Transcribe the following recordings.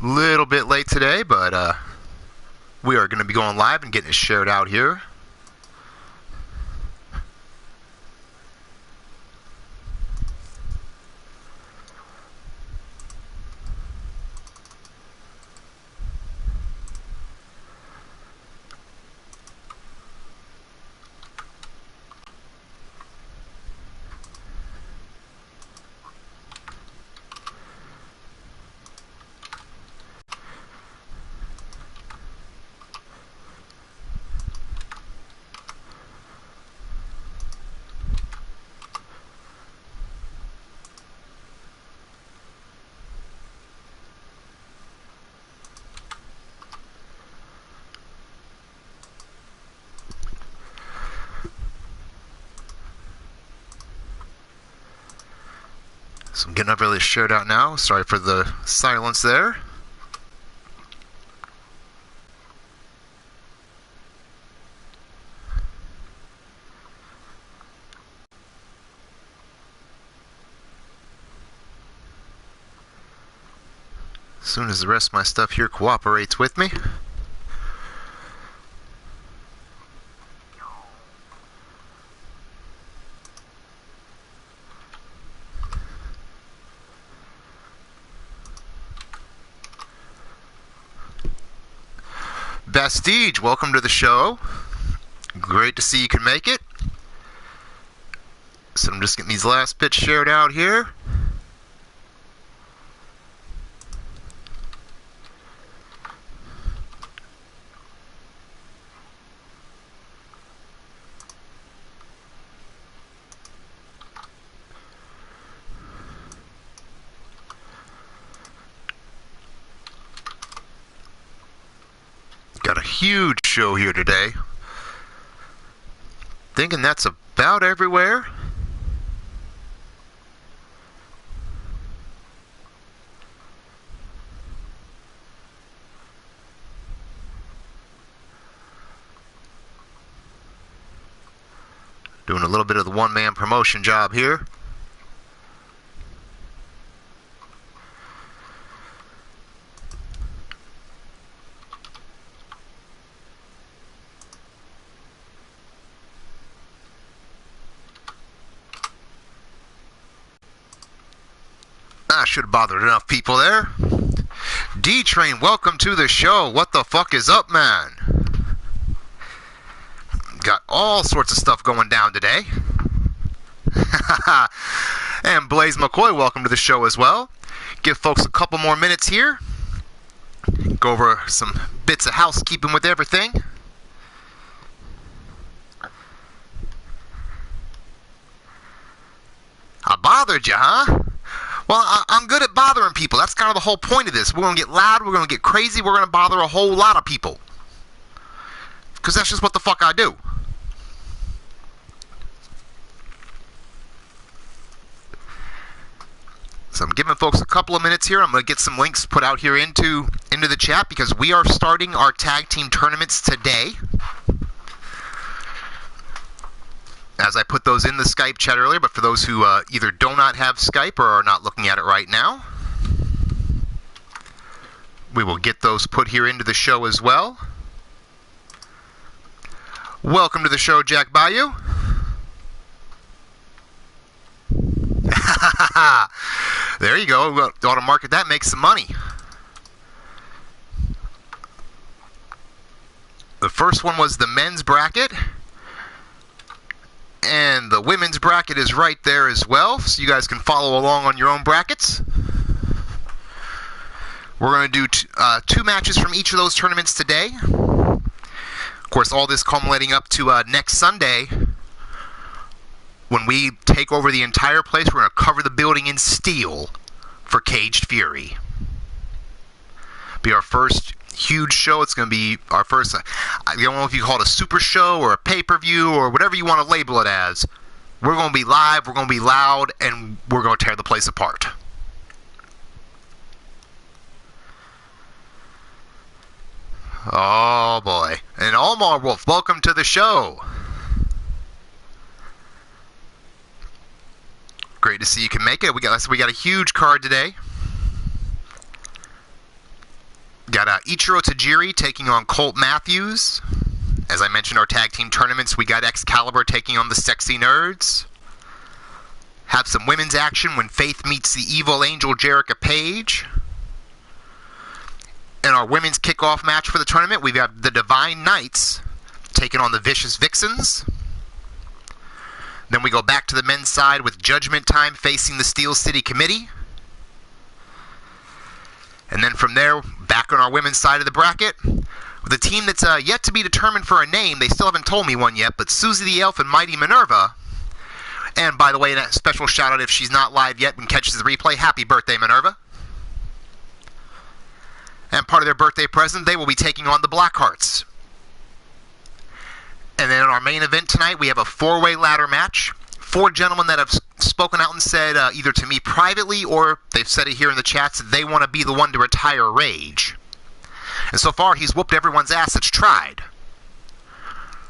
Little bit late today, but we are going to be going live and getting it shared out here. So I'm getting up really shared out now. Sorry for the silence there. As soon as the rest of my stuff here cooperates with me. Bastige, welcome to the show. Great to see you can make it. So I'm just getting these last bits shared out here. Got a huge show here today. Thinking that's about everywhere. Doing a little bit of the one-man promotion job here. I should have bothered enough people there. D-Train, welcome to the show. What the fuck is up, man? Got all sorts of stuff going down today. And Blaze McCoy, welcome to the show as well. Give folks a couple more minutes here. Go over some bits of housekeeping with everything. I bothered you, huh? Well, I'm good at bothering people. That's kind of the whole point of this. We're going to get loud, we're going to get crazy, we're going to bother a whole lot of people. Because that's just what the fuck I do. So I'm giving folks a couple of minutes here. I'm going to get some links put out here into the chat because we are starting our tag team tournaments today. As I put those in the Skype chat earlier, but for those who either do not have Skype or are not looking at it right now, we will get those put here into the show as well. Welcome to the show, Jack Bayou. There you go. We ought to market that, make some money. The first one was the men's bracket. And the women's bracket is right there as well, so you guys can follow along on your own brackets. We're going to do two matches from each of those tournaments today. Of course, all this culminating up to next Sunday, when we take over the entire place. We're going to cover the building in steel for Caged Fury. Be our first huge show. It's going to be our first, I don't know if you call it a super show or a pay-per-view or whatever you want to label it as. We're going to be live, we're going to be loud, and we're going to tear the place apart. Oh boy. And Omar Wolf, welcome to the show. Great to see you can make it. We got a huge card today. Got Ichiro Tajiri taking on Colt Matthews. As I mentioned, our tag team tournaments, we got Excalibur taking on the Sexy Nerds. Have some women's action when Faith meets the evil angel Jerica Page. In our women's kickoff match for the tournament, we've got the Divine Knights taking on the Vicious Vixens. Then we go back to the men's side with Judgment Time facing the Steel City Committee. And then from there, back on our women's side of the bracket, the team that's yet to be determined for a name. They still haven't told me one yet, but Susie the Elf and Mighty Minerva. And by the way, a special shout out if she's not live yet and catches the replay. Happy birthday, Minerva. And part of their birthday present, they will be taking on the Blackhearts. And then in our main event tonight, we have a 4-way ladder match. 4 gentlemen that have spoken out and said, either to me privately or they've said it here in the chats, that they want to be the one to retire Rage. And so far, he's whooped everyone's ass that's tried.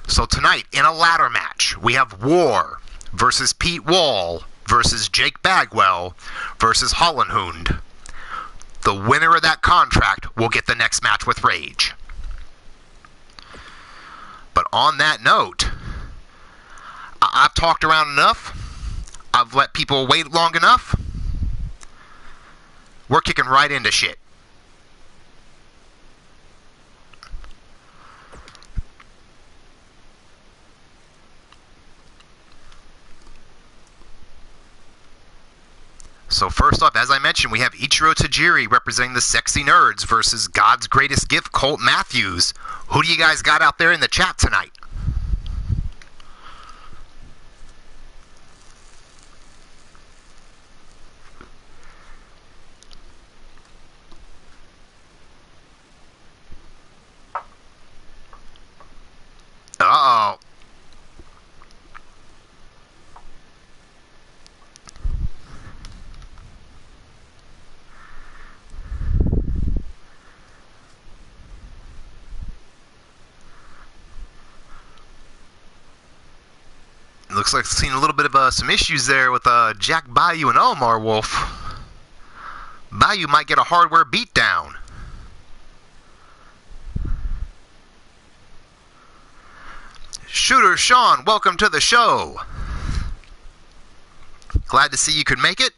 So tonight, in a ladder match, we have War versus Pete Wall versus Jake Bagwell versus Hollenhund. The winner of that contract will get the next match with Rage. But on that note, I've talked around enough. I've let people wait long enough. We're kicking right into shit. So first off, as I mentioned, we have Ichiro Tajiri representing the Sexy Nerds versus God's Greatest Gift, Colt Matthews. Who do you guys got out there in the chat tonight? Uh-oh. Looks like I've seen a little bit of some issues there with Jack Bayou and Omar Wolf. Bayou might get a hardware beatdown. Shooter Sean, welcome to the show. Glad to see you could make it.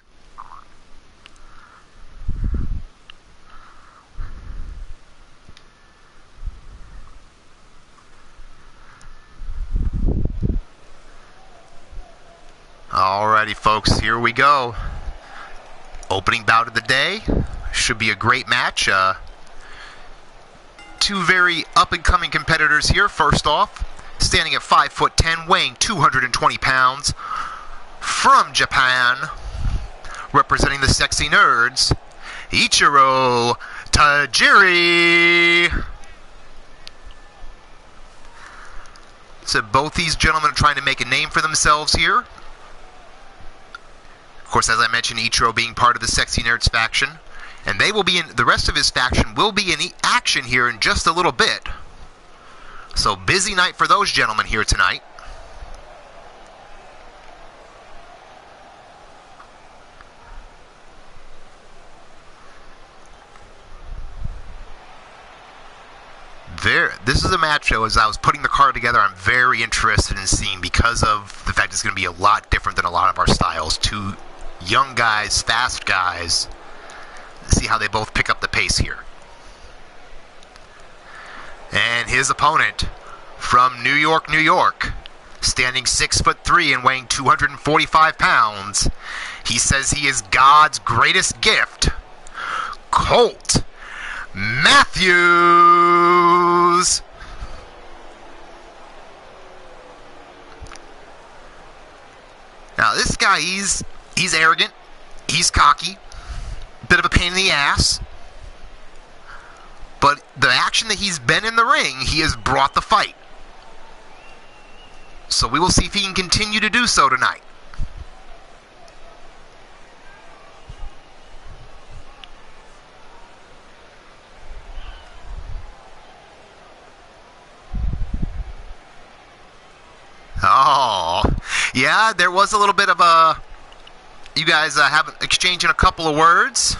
Alrighty, folks, here we go. Opening bout of the day. Should be a great match. Two very up-and-coming competitors here. First off, standing at 5'10", weighing 220 pounds, from Japan, representing the Sexy Nerds, Ichiro Tajiri. So both these gentlemen are trying to make a name for themselves here. Of course, as I mentioned, Ichiro being part of the Sexy Nerds faction. And they will be in, the rest of his faction will be in action here in just a little bit. So busy night for those gentlemen here tonight. This is a match that, as I was putting the card together, I'm very interested in seeing because of the fact it's going to be a lot different than a lot of our styles. Two young guys, fast guys. Let's see how they both pick up the pace here. And his opponent from New York, New York, standing 6'3" and weighing 245 pounds. He says he is God's greatest gift, Colt Matthews. Now this guy, he's arrogant, he's cocky, bit of a pain in the ass, but the action that he's been in the ring, he has brought the fight. So we will see if he can continue to do so tonight. Oh, yeah, there was a little bit of a... You guys have exchanging a couple of words.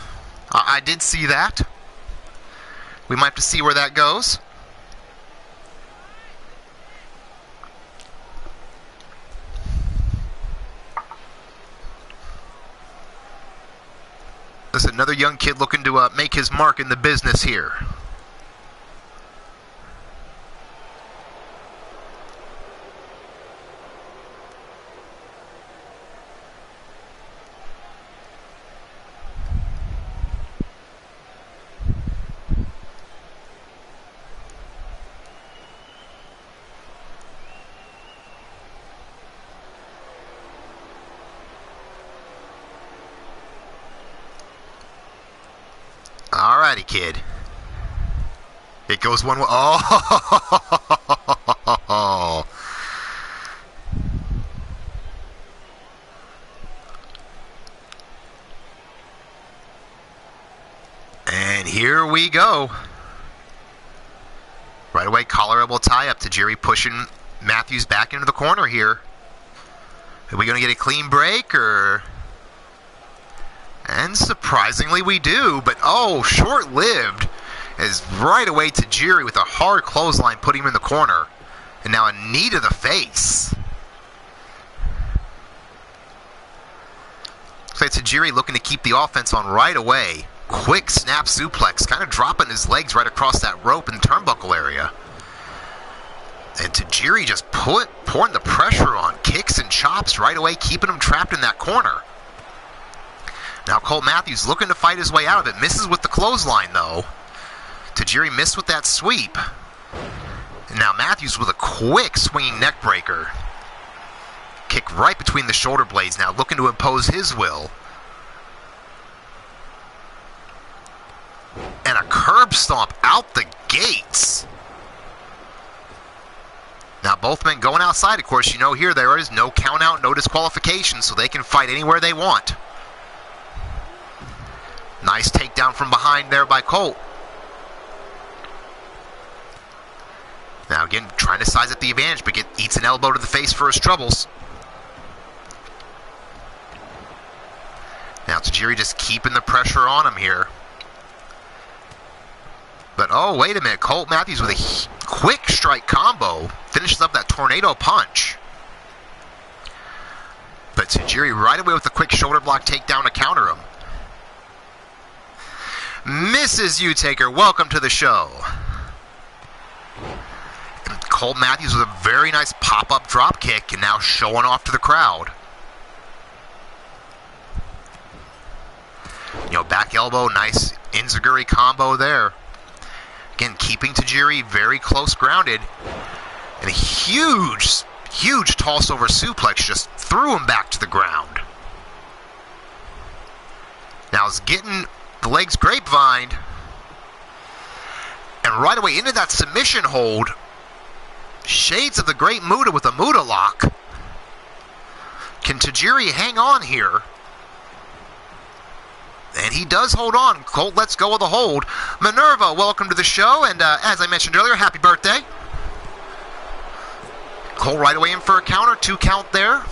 I did see that. We might have to see where that goes. There's another young kid looking to make his mark in the business here. Alrighty, kid. It goes one way. Oh! And here we go. Right away, collar elbow tie up. Tajiri pushing Matthews back into the corner here. Are we going to get a clean break, or... And surprisingly we do, but oh, short-lived, as right away Tajiri with a hard clothesline put him in the corner. And now a knee to the face. So Tajiri looking to keep the offense on right away. Quick snap suplex, kind of dropping his legs right across that rope in the turnbuckle area. And Tajiri just pouring the pressure on, kicks and chops right away, keeping him trapped in that corner. Now Colt Matthews looking to fight his way out of it. Misses with the clothesline, though. Tajiri missed with that sweep. And now Matthews with a quick swinging neck breaker. Kick right between the shoulder blades, now looking to impose his will. And a curb stomp out the gates. Now both men going outside. Of course, you know here there is no count out, no disqualification, so they can fight anywhere they want. Nice takedown from behind there by Colt. Now again, trying to size up the advantage, but eats an elbow to the face for his troubles. Now Tajiri just keeping the pressure on him here. But oh, wait a minute. Colt Matthews with a quick strike combo finishes up that tornado punch. But Tajiri right away with a quick shoulder block takedown to counter him. Mrs. Utaker, welcome to the show. And Colt Matthews with a very nice pop-up drop kick and now showing off to the crowd. You know, back elbow, nice enziguri combo there. Again, keeping Tajiri very close grounded. And a huge toss over suplex just threw him back to the ground. Now it's getting the legs grapevined. And right away into that submission hold. Shades of the Great Muta with a Muta lock. Can Tajiri hang on here? And he does hold on. Colt lets go of the hold. Minerva, welcome to the show. And as I mentioned earlier, happy birthday. Colt right away in for a counter. 2 count there.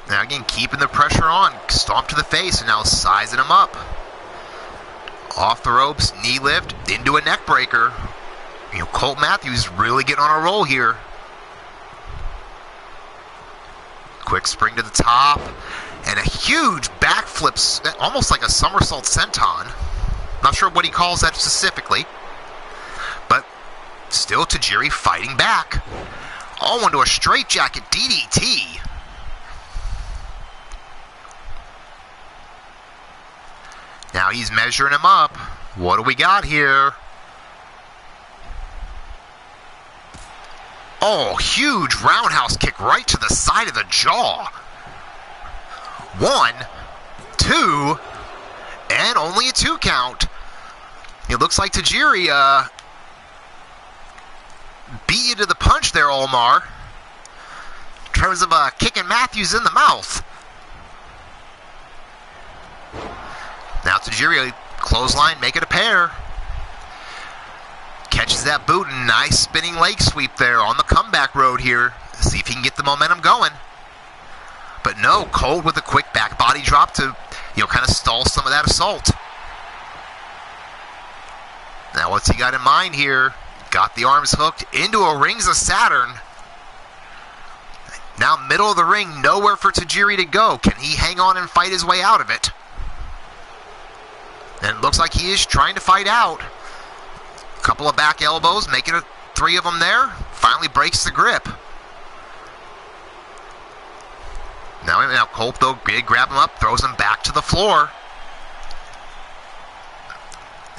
Now again, keeping the pressure on. Stomp to the face and now sizing him up. Off the ropes, knee lift, into a neck breaker. You know, Colt Matthews really getting on a roll here. Quick spring to the top. And a huge backflip, almost like a somersault senton. Not sure what he calls that specifically. But still Tajiri fighting back. Oh, into a straightjacket DDT. Now he's measuring him up. What do we got here? Oh, huge roundhouse kick right to the side of the jaw. 1, 2, and only a 2 count. It looks like Tajiri beat you to the punch there, Omar. In terms of kicking Matthews in the mouth. Now Tajiri, clothesline, make it a pair. Catches that boot and nice spinning leg sweep there on the comeback road here. See if he can get the momentum going. But no, Colt with a quick back body drop to, kind of stall some of that assault. Now what's he got in mind here? Got the arms hooked into a Rings of Saturn. Now middle of the ring, nowhere for Tajiri to go. Can he hang on and fight his way out of it? And it looks like he is trying to fight out. Couple of back elbows, making it 3 of them there. Finally breaks the grip. Now Colt, though, did grab him up, throws him back to the floor.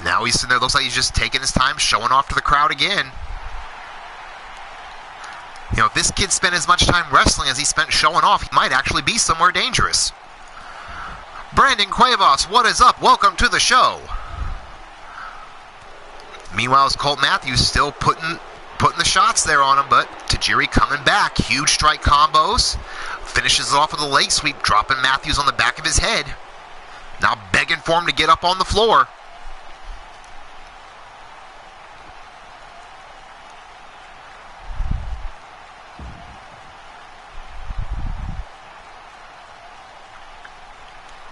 Now he's sitting there, looks like he's just taking his time, showing off to the crowd again. If this kid spent as much time wrestling as he spent showing off, he might actually be somewhere dangerous. Brandon Cuevas, what is up? Welcome to the show. Meanwhile, it's Colt Matthews still putting the shots there on him, but Tajiri coming back. Huge strike combos. Finishes it off with a leg sweep, dropping Matthews on the back of his head. Now begging for him to get up on the floor.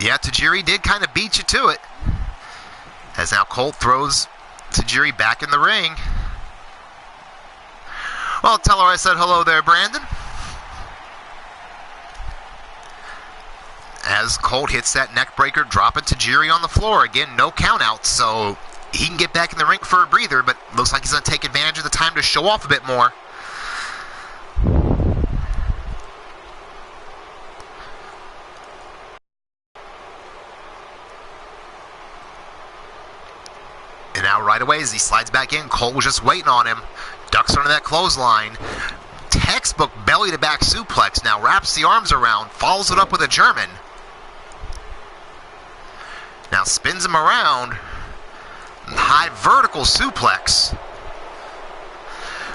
Yeah, Tajiri did kind of beat you to it. As now Colt throws Tajiri back in the ring. Well, tell her I said hello there, Brandon. As Colt hits that neck breaker, dropping Tajiri on the floor. Again, no count out, so he can get back in the ring for a breather, but looks like he's going to take advantage of the time to show off a bit more. And now right away as he slides back in, Colt was just waiting on him. Ducks under that clothesline. Textbook belly to back suplex. Now wraps the arms around, follows it up with a German. Now spins him around. High vertical suplex.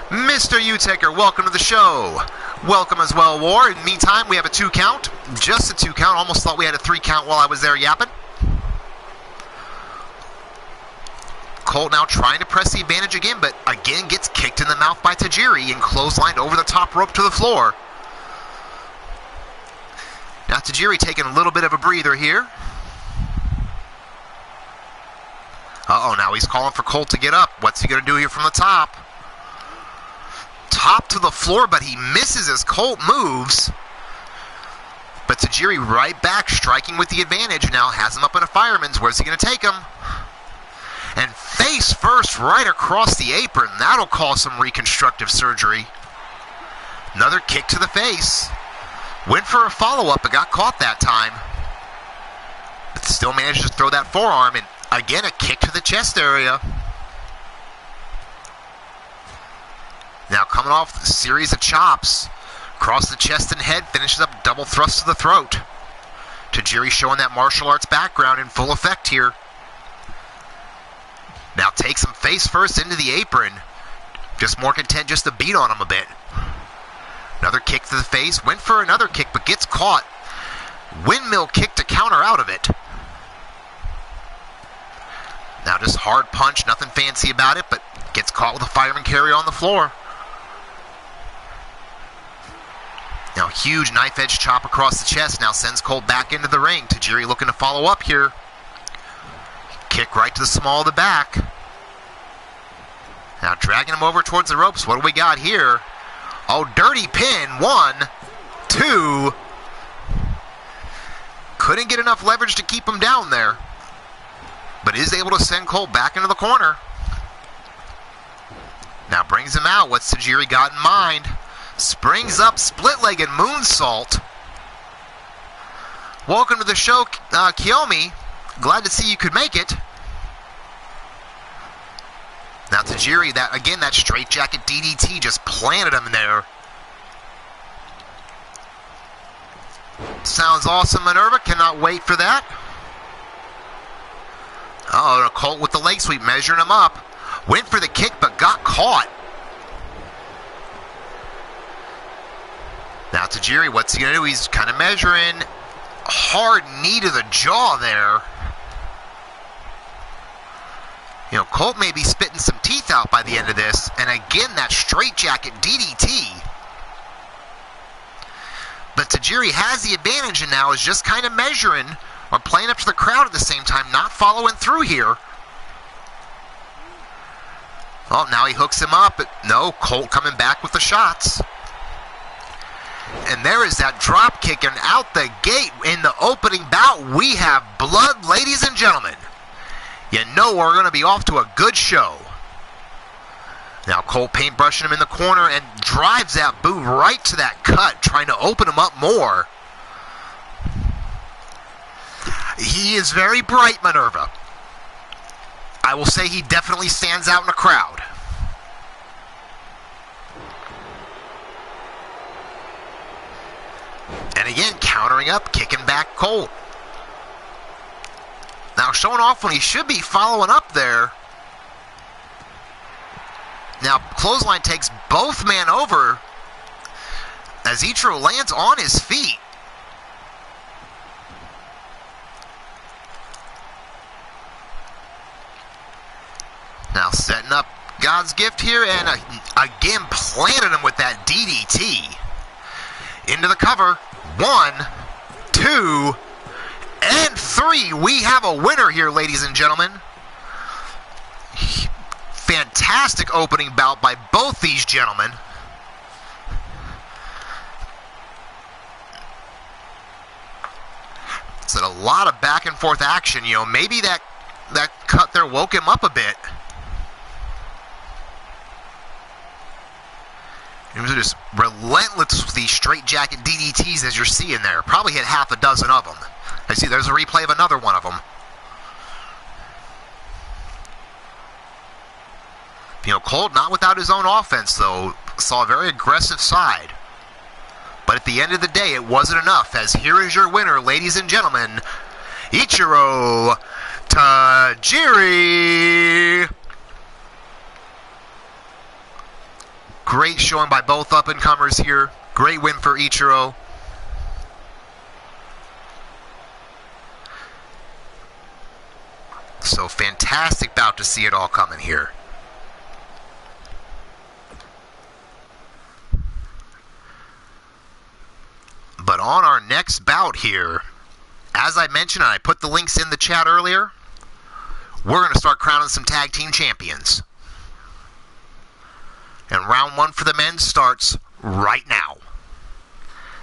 Mr. Utaker, welcome to the show. Welcome as well, War. In the meantime, we have a 2 count. Just a 2 count. Almost thought we had a 3 count while I was there yapping. Colt now trying to press the advantage again, but again gets kicked in the mouth by Tajiri and clotheslined over the top rope to the floor. Now Tajiri taking a little bit of a breather here. Uh-oh, now he's calling for Colt to get up. What's he going to do here from the top? Top to the floor, but he misses as Colt moves. But Tajiri right back, striking with the advantage. Now has him up in a fireman's. Where's he going to take him? And face first right across the apron. That'll cause some reconstructive surgery. Another kick to the face. Went for a follow-up, but got caught that time. But still managed to throw that forearm, and again a kick to the chest area. Now coming off a series of chops. Across the chest and head, finishes up double thrust to the throat. Tajiri showing that martial arts background in full effect here. Now takes him face first into the apron. Just more content just to beat on him a bit. Another kick to the face. Went for another kick, but gets caught. Windmill kick to counter out of it. Now just hard punch, nothing fancy about it, but gets caught with a fireman carry on the floor. Now huge knife edge chop across the chest. Now sends Colt back into the ring. Tajiri looking to follow up here. Kick right to the small of the back. Now dragging him over towards the ropes. What do we got here? Oh, dirty pin. 1, 2. Couldn't get enough leverage to keep him down there. But is able to send Colt back into the corner. Now brings him out. What's Tajiri got in mind? Springs up, split-legged moonsault. Welcome to the show, Kiyomi. Glad to see you could make it. Now Tajiri, that straightjacket DDT just planted him there. Sounds awesome, Minerva. Cannot wait for that. Oh, Colt with the leg sweep, measuring him up. Went for the kick, but got caught. Now Tajiri, what's he going to do? He's kind of measuring. Hard knee to the jaw there. Colt may be spitting some teeth out by the end of this. And again, that straightjacket DDT. But Tajiri has the advantage and now is just kind of measuring or playing up to the crowd at the same time, not following through here. Oh, now he hooks him up. But no, Colt coming back with the shots. And there is that drop kick, and out the gate in the opening bout, we have blood, ladies and gentlemen. You know we're going to be off to a good show. Now Colt paintbrushing him in the corner and drives that boot right to that cut, trying to open him up more. He is very bright, Minerva. I will say he definitely stands out in the crowd. And again, countering up, kicking back Colt. Now showing off when he should be following up there. Now clothesline takes both men over as Ichiro lands on his feet. Now setting up God's gift here, and again planted him with that DDT. Into the cover. 1, 2, and 3. We have a winner here, ladies and gentlemen. Fantastic opening bout by both these gentlemen. It's a lot of back and forth action. You know, maybe that cut there woke him up a bit. He was just relentless with these straight jacket DDTs as you're seeing there. Probably hit half a dozen of them. I see there's a replay of another one of them. You know, Colt not without his own offense, though. Saw a very aggressive side. But at the end of the day, it wasn't enough, as here is your winner, ladies and gentlemen, Ichiro Tajiri. Great showing by both up-and-comers here. Great win for Ichiro. So fantastic bout to see it all coming here. But on our next bout here, as I mentioned, and I put the links in the chat earlier, we're going to start crowning some tag team champions. And round 1 for the men starts right now,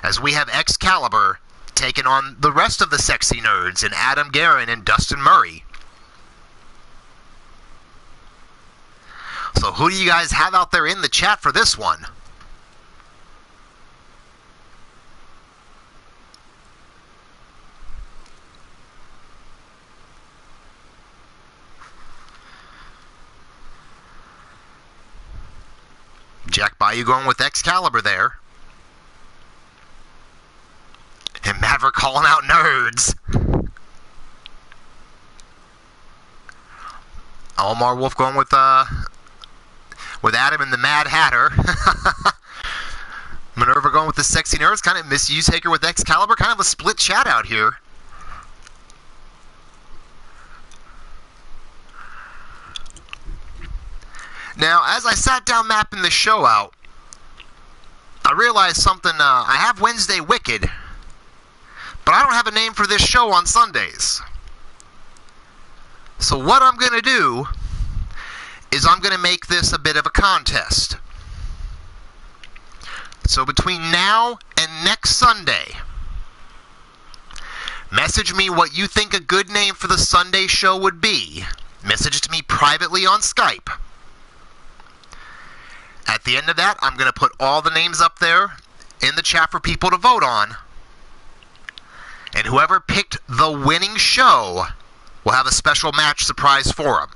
as we have Excalibur taking on the rest of the sexy nerds in Adam Guerin and Dustin Murray. So who do you guys have out there in the chat for this one? Jack Bayou going with Excalibur there. And Maverick calling out nerds. Omar Wolf going with Adam and the Mad Hatter. Minerva going with the sexy nerds. Kind of Misuse Taker with Excalibur. Kind of a split chat out here. Now, as I sat down mapping the show out, I realized something. I have Wednesday Wicked, but I don't have a name for this show on Sundays. So what I'm going to do is I'm going to make this a bit of a contest. So between now and next Sunday, message me what you think a good name for the Sunday show would be. Message it to me privately on Skype. At the end of that, I'm going to put all the names up there in the chat for people to vote on. And whoever picked the winning show will have a special match surprise for them.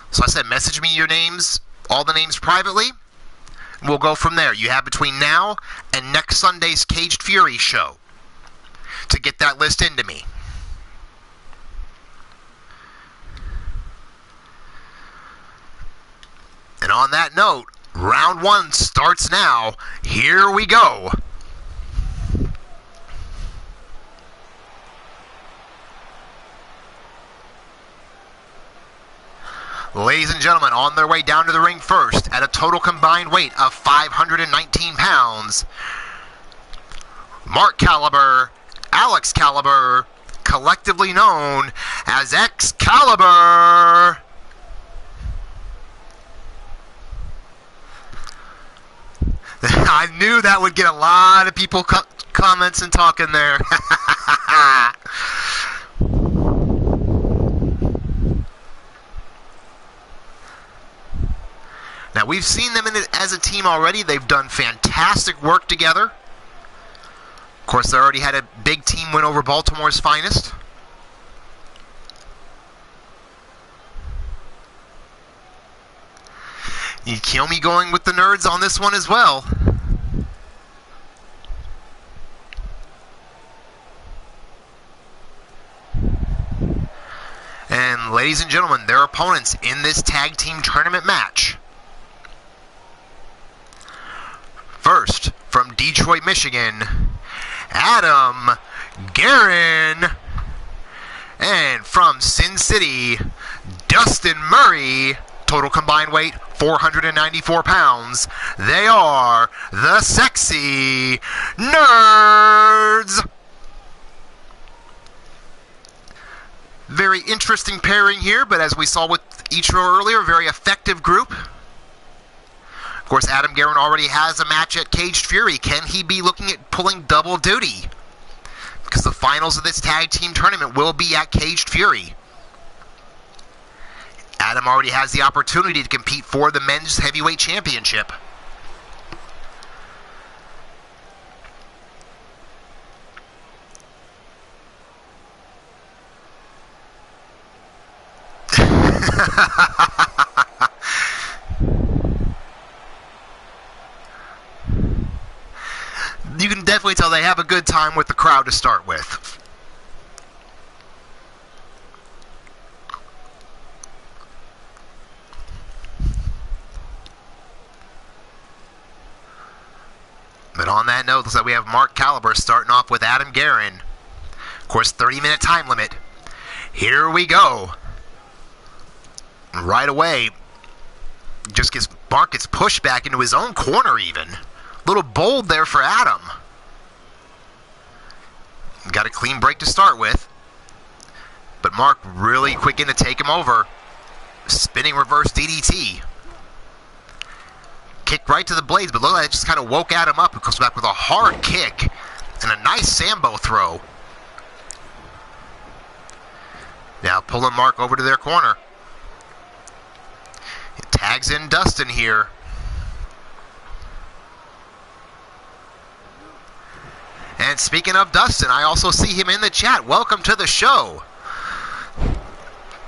So I said, message me your names, all the names privately, and we'll go from there. You have between now and next Sunday's Caged Fury show to get that list into me. And on that note, round 1 starts now. Here we go. Ladies and gentlemen, on their way down to the ring first, at a total combined weight of 519 pounds, Mark Caliber, Alex Caliber, collectively known as Excalibur. I knew that would get a lot of people comments and talking there. Now, we've seen them as a team already. They've done fantastic work together. Of course, they already had a big team win over Baltimore's Finest. You kill me going with the nerds on this one as well. And ladies and gentlemen, their opponents in this tag team tournament match. First, from Detroit, Michigan, Adam Guerin. And from Sin City, Dustin Murray. Total combined weight, 494 pounds. They are the Sexy Nerds. Very interesting pairing here, but as we saw with Ichiro earlier, very effective group. Of course, Adam Guerin already has a match at Caged Fury. Can he be looking at pulling double duty? Because the finals of this tag team tournament will be at Caged Fury. Adam already has the opportunity to compete for the men's heavyweight championship. You can definitely tell they have a good time with the crowd to start with. But on that note, looks like we have Mark Caliber starting off with Adam Guerin. Of course, 30-minute time limit. Here we go. Right away, Mark gets pushed back into his own corner even. A little bold there for Adam. Got a clean break to start with. But Mark really quick in to take him over. Spinning reverse DDT. Kick right to the blades, but look like it just kind of woke Adam up. He comes back with a hard kick and a nice Sambo throw. Now pulling Mark over to their corner. It tags in Dustin here. And speaking of Dustin, I also see him in the chat. Welcome to the show.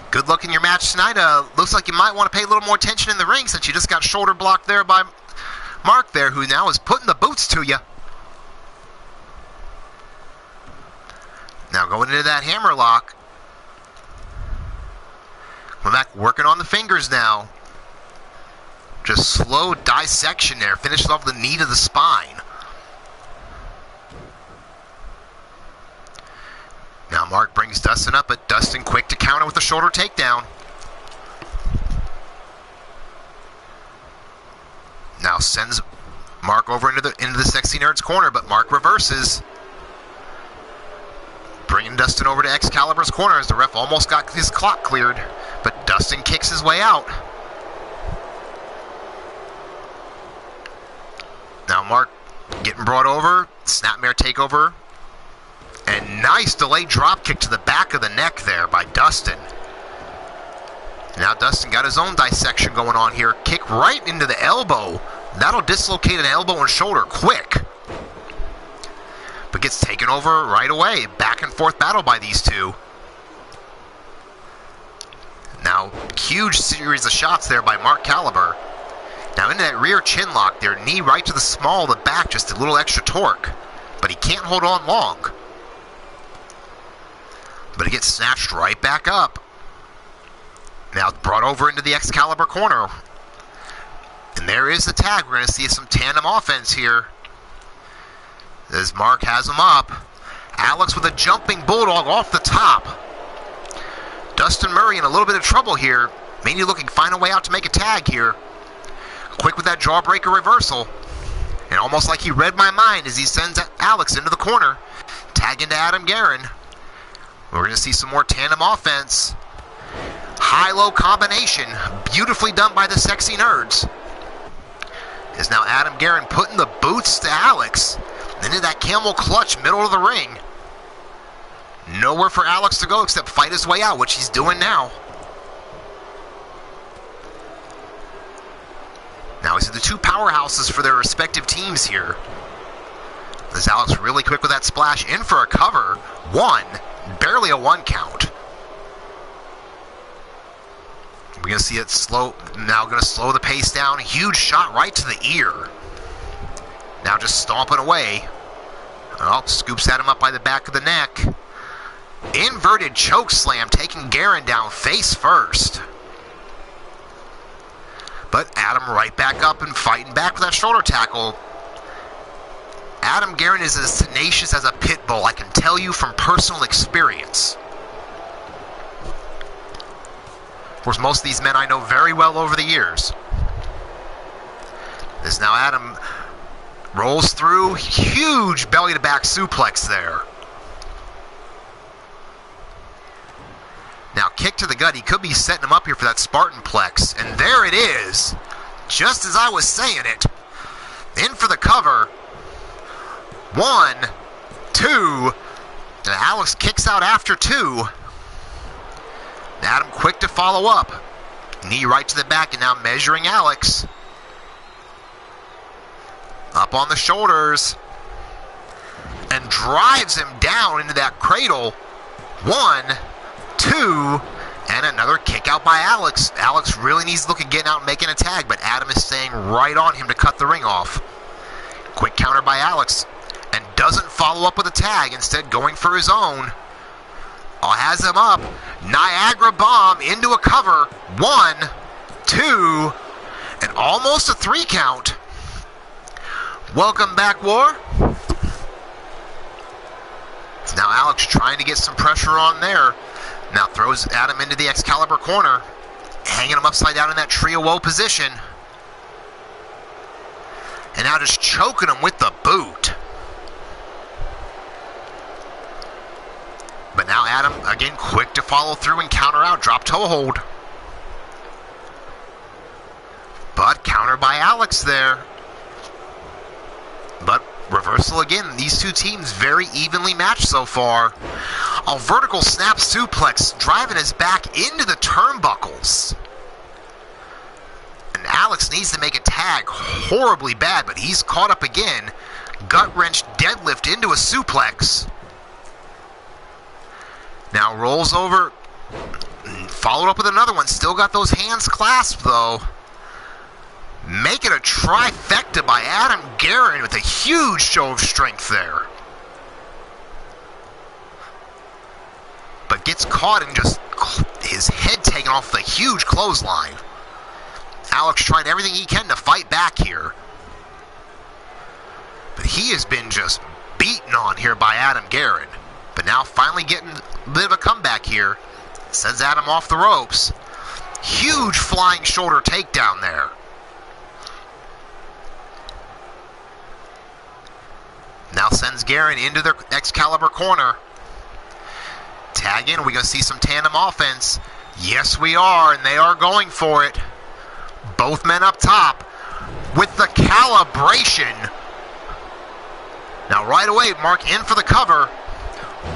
Good luck in your match tonight. Looks like you might want to pay a little more attention in the ring since you just got shoulder blocked there by Mark there, who now is putting the boots to you. Now going into that hammer lock. We're back working on the fingers now. Just slow dissection there. Finishes off the knee to the spine. Now Mark brings Dustin up, but Dustin quick to counter with a shoulder takedown. Now sends Mark over into the Sexy Nerd's corner, but Mark reverses. Bringing Dustin over to Excalibur's corner as the ref almost got his clock cleared, but Dustin kicks his way out. Now Mark getting brought over, snapmare takeover. And nice delayed drop kick to the back of the neck there by Dustin. Now Dustin got his own dissection going on here. Kick right into the elbow. That'll dislocate an elbow and shoulder quick. But gets taken over right away. Back and forth battle by these two. Now, huge series of shots there by Mark Caliber. Now into that rear chin lock there. Knee right to the small of the back. Just a little extra torque. But he can't hold on long. But it gets snatched right back up. Now brought over into the Excalibur corner. And there is the tag. We're going to see some tandem offense here. As Mark has him up. Alex with a jumping bulldog off the top. Dustin Murray in a little bit of trouble here. Maybe looking to find a way out to make a tag here. Quick with that jawbreaker reversal. And almost like he read my mind as he sends Alex into the corner. Tag into Adam Guerin. We're going to see some more tandem offense. High-low combination. Beautifully done by the Sexy Nerds. Is now Adam Guerin putting the boots to Alex. Into that camel clutch, middle of the ring. Nowhere for Alex to go except fight his way out, which he's doing now. Now we see the two powerhouses for their respective teams here. Is Alex really quick with that splash? In for a cover. One. Barely a one count. We're going to see it slow. Now going to slow the pace down. Huge shot right to the ear. Now just stomping away. Oh, scoops at him up by the back of the neck. Inverted choke slam, taking Guerin down face first. But Adam right back up and fighting back with that shoulder tackle. Adam Guerin is as tenacious as a pit bull, I can tell you from personal experience. Of course, most of these men I know very well over the years. As now Adam rolls through, huge belly-to-back suplex there. Now, kick to the gut. He could be setting him up here for that Spartan Plex. And there it is. Just as I was saying it. In for the cover. 1, 2. And Alex kicks out after 2. Adam quick to follow up. Knee right to the back and now measuring Alex. Up on the shoulders. And drives him down into that cradle. 1, 2, and another kick out by Alex. Alex really needs to look at getting out and making a tag, but Adam is staying right on him to cut the ring off. Quick counter by Alex, and doesn't follow up with a tag, instead going for his own. Has him up. Niagara Bomb into a cover. 1, 2, and almost a 3 count. Welcome back, War. Now Alex trying to get some pressure on there. Now throws Adam into the Excalibur corner, hanging him upside down in that Tree of Woe position. And now just choking him with the boot. But now Adam, again, quick to follow through and counter out, drop toe hold. But counter by Alex there. But reversal again. These two teams very evenly matched so far. A vertical snap suplex driving his back into the turnbuckles. And Alex needs to make a tag horribly bad, but he's caught up again. Gut wrench deadlift into a suplex. Now rolls over. Followed up with another one. Still got those hands clasped though. Make it a trifecta by Adam Guerin with a huge show of strength there. But gets caught and just his head taken off the huge clothesline. Alex trying everything he can to fight back here. But he has been just beaten on here by Adam Guerin. But now finally getting a bit of a comeback here. Sends Adam off the ropes. Huge flying shoulder takedown there. Now sends Guerin into their Excalibur corner. Tag in. Are we going to see some tandem offense? Yes, we are, and they are going for it. Both men up top with the calibration. Now right away, Mark in for the cover.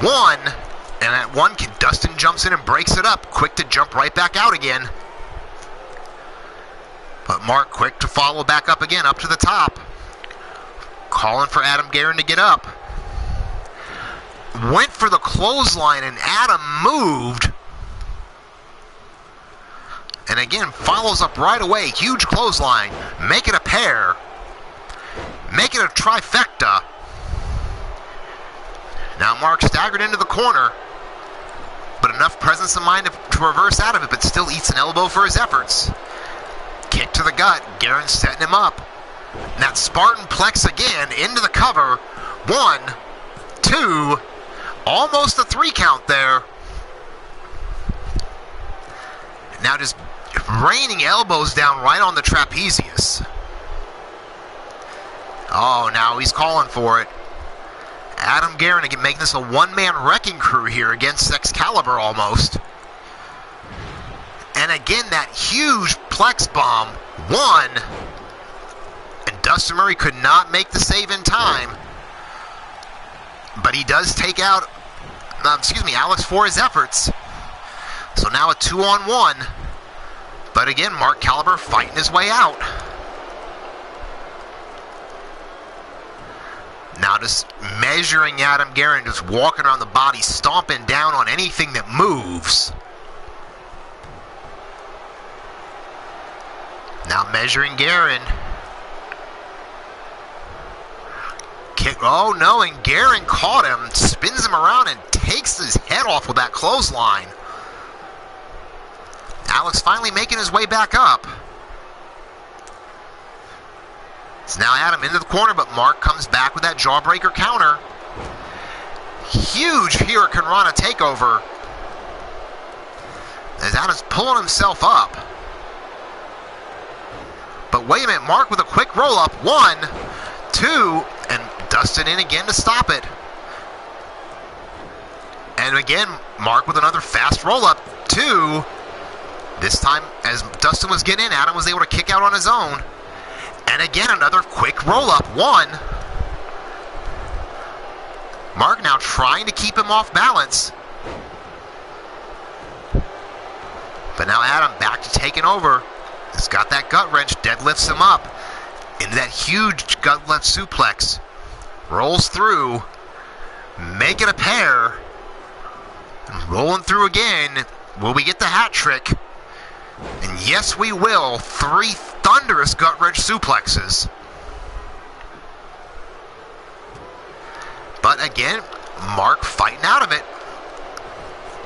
1, and at 1, Dustin jumps in and breaks it up. Quick to jump right back out again. But Mark quick to follow back up again, up to the top. Calling for Adam Guerin to get up. Went for the clothesline and Adam moved. And again, follows up right away. Huge clothesline. Make it a pair. Make it a trifecta. Now Mark staggered into the corner. But enough presence of mind to reverse out of it, but still eats an elbow for his efforts. Kick to the gut. Guerin setting him up. And that Spartan Plex again into the cover. 1, 2, almost a 3 count there. Now just raining elbows down right on the trapezius. Oh, now he's calling for it. Adam Guerin again making this a one-man wrecking crew here against Excalibur almost. And again, that huge Plex bomb. One. And Dustin Murray could not make the save in time. But he does take out, Alex for his efforts. So now a 2-on-1. But again, Mark Caliber fighting his way out. Now just measuring Adam Guerin, just walking around the body, stomping down on anything that moves. Now measuring Guerin. Kick, oh no, and Guerin caught him, spins him around and takes his head off with that clothesline. Alex finally making his way back up. It's now Adam into the corner, but Mark comes back with that jawbreaker counter. Huge Hurricane Rana takeover. As Adam's pulling himself up. But wait a minute, Mark with a quick roll-up. 1, 2, and Dustin in again to stop it. And again, Mark with another fast roll-up. 2. This time, as Dustin was getting in, Adam was able to kick out on his own. And again, another quick roll-up. 1. Mark now trying to keep him off balance. But now Adam back to taking over. He's got that gut wrench, deadlifts him up into that huge gut left suplex. Rolls through, making a pair. And rolling through again. Will we get the hat trick? And yes, we will. 3 thunderous gut wrench suplexes. But again, Mark fighting out of it.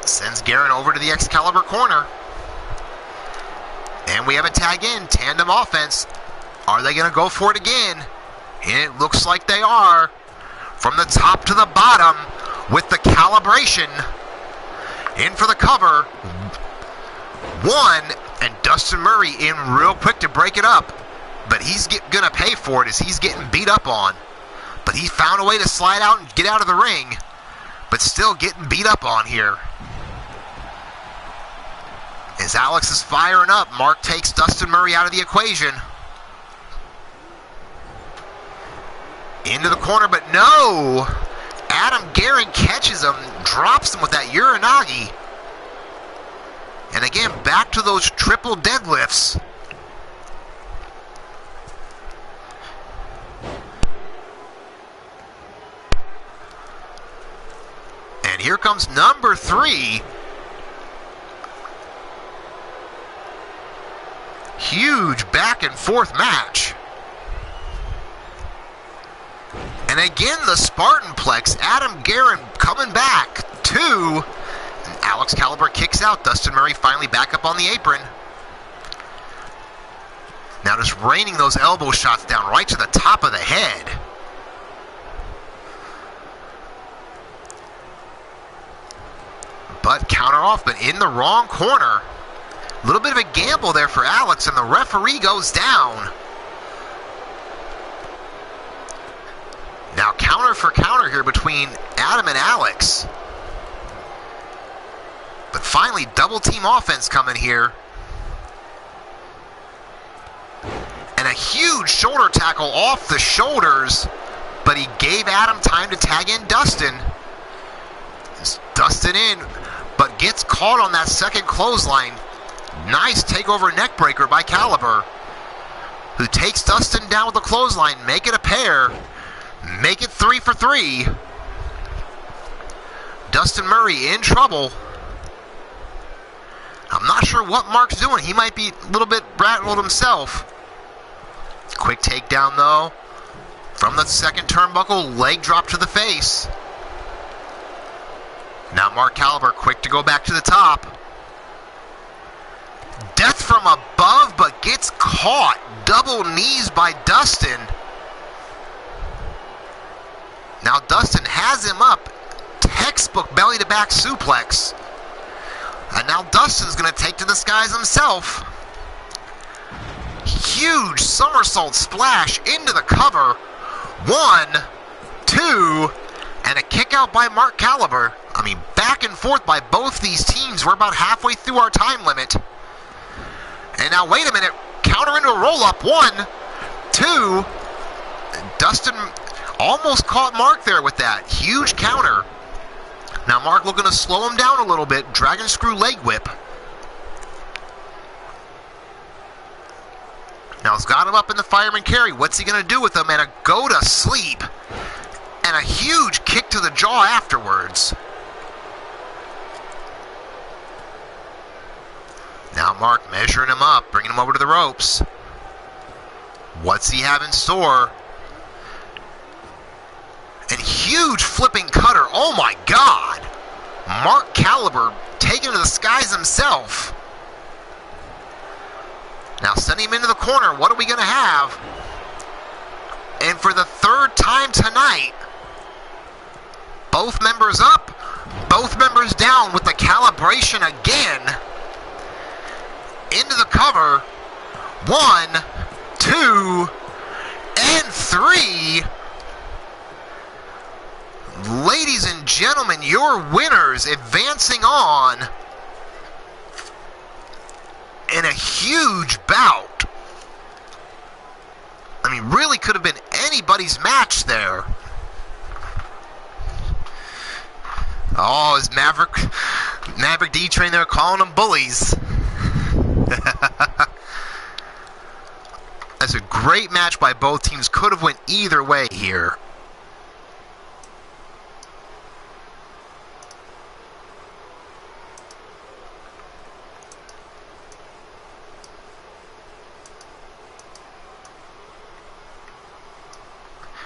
Sends Guerin over to the Excalibur corner. And we have a tag in, tandem offense. Are they going to go for it again? And it looks like they are. From the top to the bottom with the calibration. In for the cover. 1, and Dustin Murray in real quick to break it up. But he's going to pay for it as he's getting beat up on. But he found a way to slide out and get out of the ring. But still getting beat up on here. As Alex is firing up, Mark takes Dustin Murray out of the equation. Into the corner, but no! Adam Guerin catches him, drops him with that Uranagi. And again, back to those triple deadlifts. And here comes number 3. Huge back and forth match. And again, the Spartanplex. Adam Guerin coming back. 2. And Alex Caliber kicks out. Dustin Murray finally back up on the apron. Now just raining those elbow shots down right to the top of the head. But counter off, but in the wrong corner. A little bit of a gamble there for Alex, and the referee goes down. Now counter for counter here between Adam and Alex. But finally, double team offense coming here. And a huge shoulder tackle off the shoulders, but he gave Adam time to tag in Dustin. Dustin in, but gets caught on that second clothesline. Nice takeover neckbreaker by Caliber, who takes Dustin down with a clothesline. Make it a pair. Make it 3 for 3. Dustin Murray in trouble. I'm not sure what Mark's doing. He might be a little bit rattled himself. Quick takedown though. From the second turnbuckle, leg drop to the face. Now Mark Caliber quick to go back to the top. Death from above, but gets caught. Double knees by Dustin. Now Dustin has him up. Textbook belly to back suplex. And now Dustin's going to take to the skies himself. Huge somersault splash into the cover. 1, 2, and a kick out by Mark Caliber. I mean, back and forth by both these teams. We're about halfway through our time limit. And now, wait a minute. Counter into a roll-up. 1, 2. Dustin almost caught Mark there with that. Huge counter. Now, Mark looking to slow him down a little bit. Dragon screw leg whip. Now, he's got him up in the fireman carry. What's he going to do with him? And a go to sleep. And a huge kick to the jaw afterwards. Now Mark measuring him up, bringing him over to the ropes. What's he have in store? And huge flipping cutter. Oh my God. Mark Caliber taking to the skies himself. Now sending him into the corner. What are we going to have? And for the third time tonight, both members up, both members down with the calibration again. Into the cover. 1, 2, and 3. Ladies and gentlemen, your winners advancing on in a huge bout. I mean, really could have been anybody's match there. Oh, is Maverick D-Train there calling them bullies. That's a great match by both teams. Could have went either way here.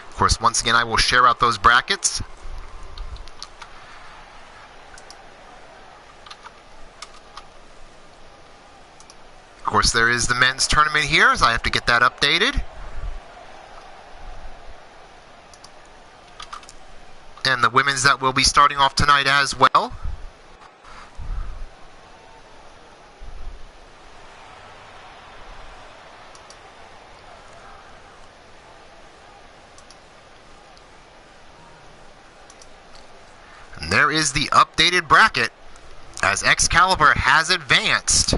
Of course, once again, I will share out those brackets. Of course, there is the men's tournament here, so I have to get that updated. And the women's that will be starting off tonight as well. And there is the updated bracket as Excalibur has advanced.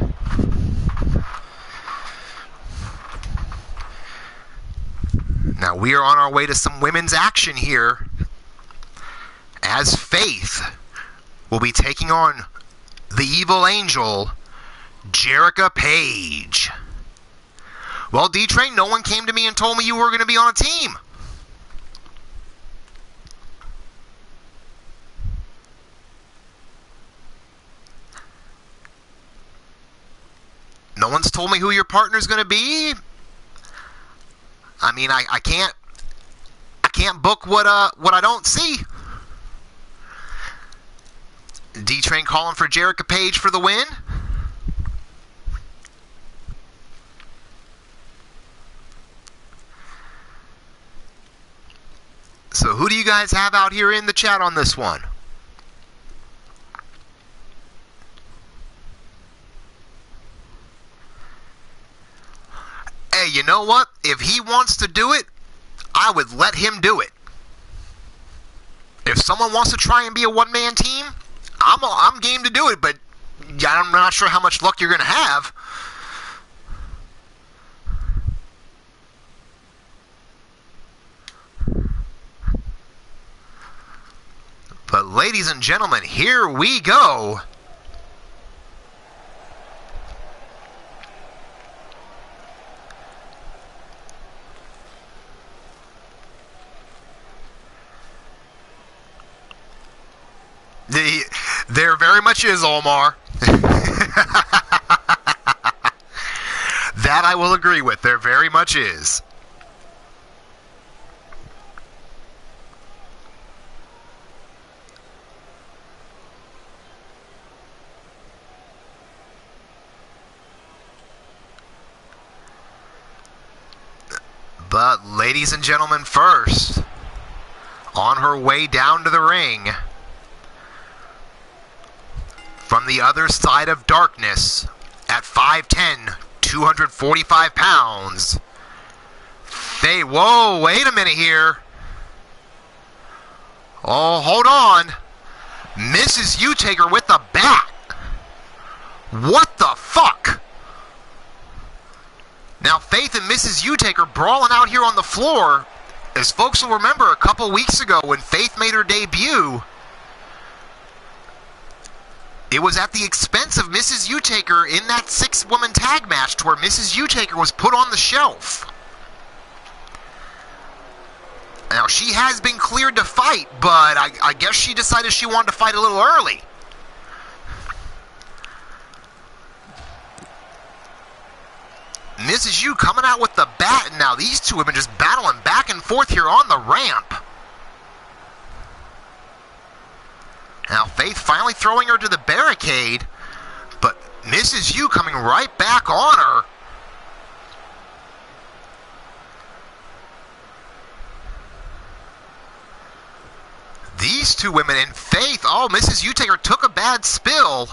Now we are on our way to some women's action here as Faith will be taking on the Evil Angel, Jerica Page. Well, D-Train, no one came to me and told me you were going to be on a team. No one's told me who your partner's going to be. I mean, I can't book what I don't see. D-Train calling for Jerica Page for the win. So who do you guys have out here in the chat on this one? Hey, you know what? If he wants to do it, I would let him do it. If someone wants to try and be a one-man team, I'm game to do it, but I'm not sure how much luck you're going to have. But ladies and gentlemen, here we go. There very much is, Omar. That I will agree with. There very much is. But, ladies and gentlemen, first, on her way down to the ring, from the other side of darkness, at 5'10", 245 pounds, whoa, wait a minute here. Oh, hold on. Mrs. Utaker with the bat. What the fuck? Now, Faith and Mrs. Utaker brawling out here on the floor. As folks will remember, a couple weeks ago when Faith made her debut, it was at the expense of Mrs. Utaker in that 6-woman tag match to where Mrs. Utaker was put on the shelf. Now, she has been cleared to fight, but I guess she decided she wanted to fight a little early. Mrs. U coming out with the bat, and now these two have been just battling back and forth here on the ramp. Now, Faith finally throwing her to the barricade, but Mrs. U coming right back on her. These two women in Faith, oh, Mrs. Utaker took a bad spill.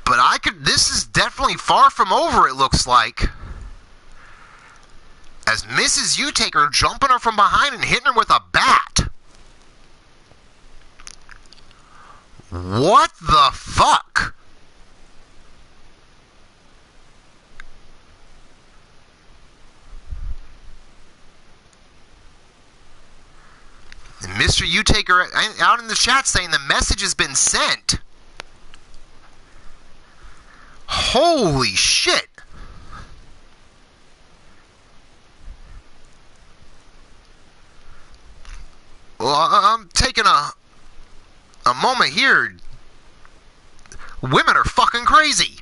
But this is definitely far from over, it looks like. As Mrs. Utaker jumping her from behind and hitting her with a bat. What the fuck? And Mr. Utaker out in the chat saying the message has been sent. Holy shit. Well, I'm taking a moment here. Women are fucking crazy.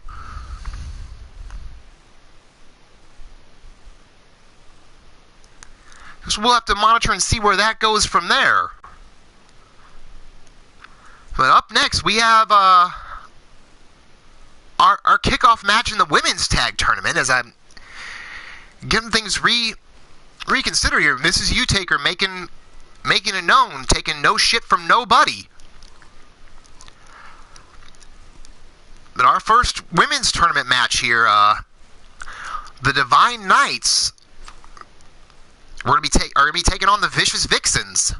So we'll have to monitor and see where that goes from there. But up next, we have our kickoff match in the women's tag tournament. As I'm getting things reconsidered here, Mrs. Utaker making it known, taking no shit from nobody. But our first women's tournament match here, the Divine Knights are going to be taking on the Vicious Vixens.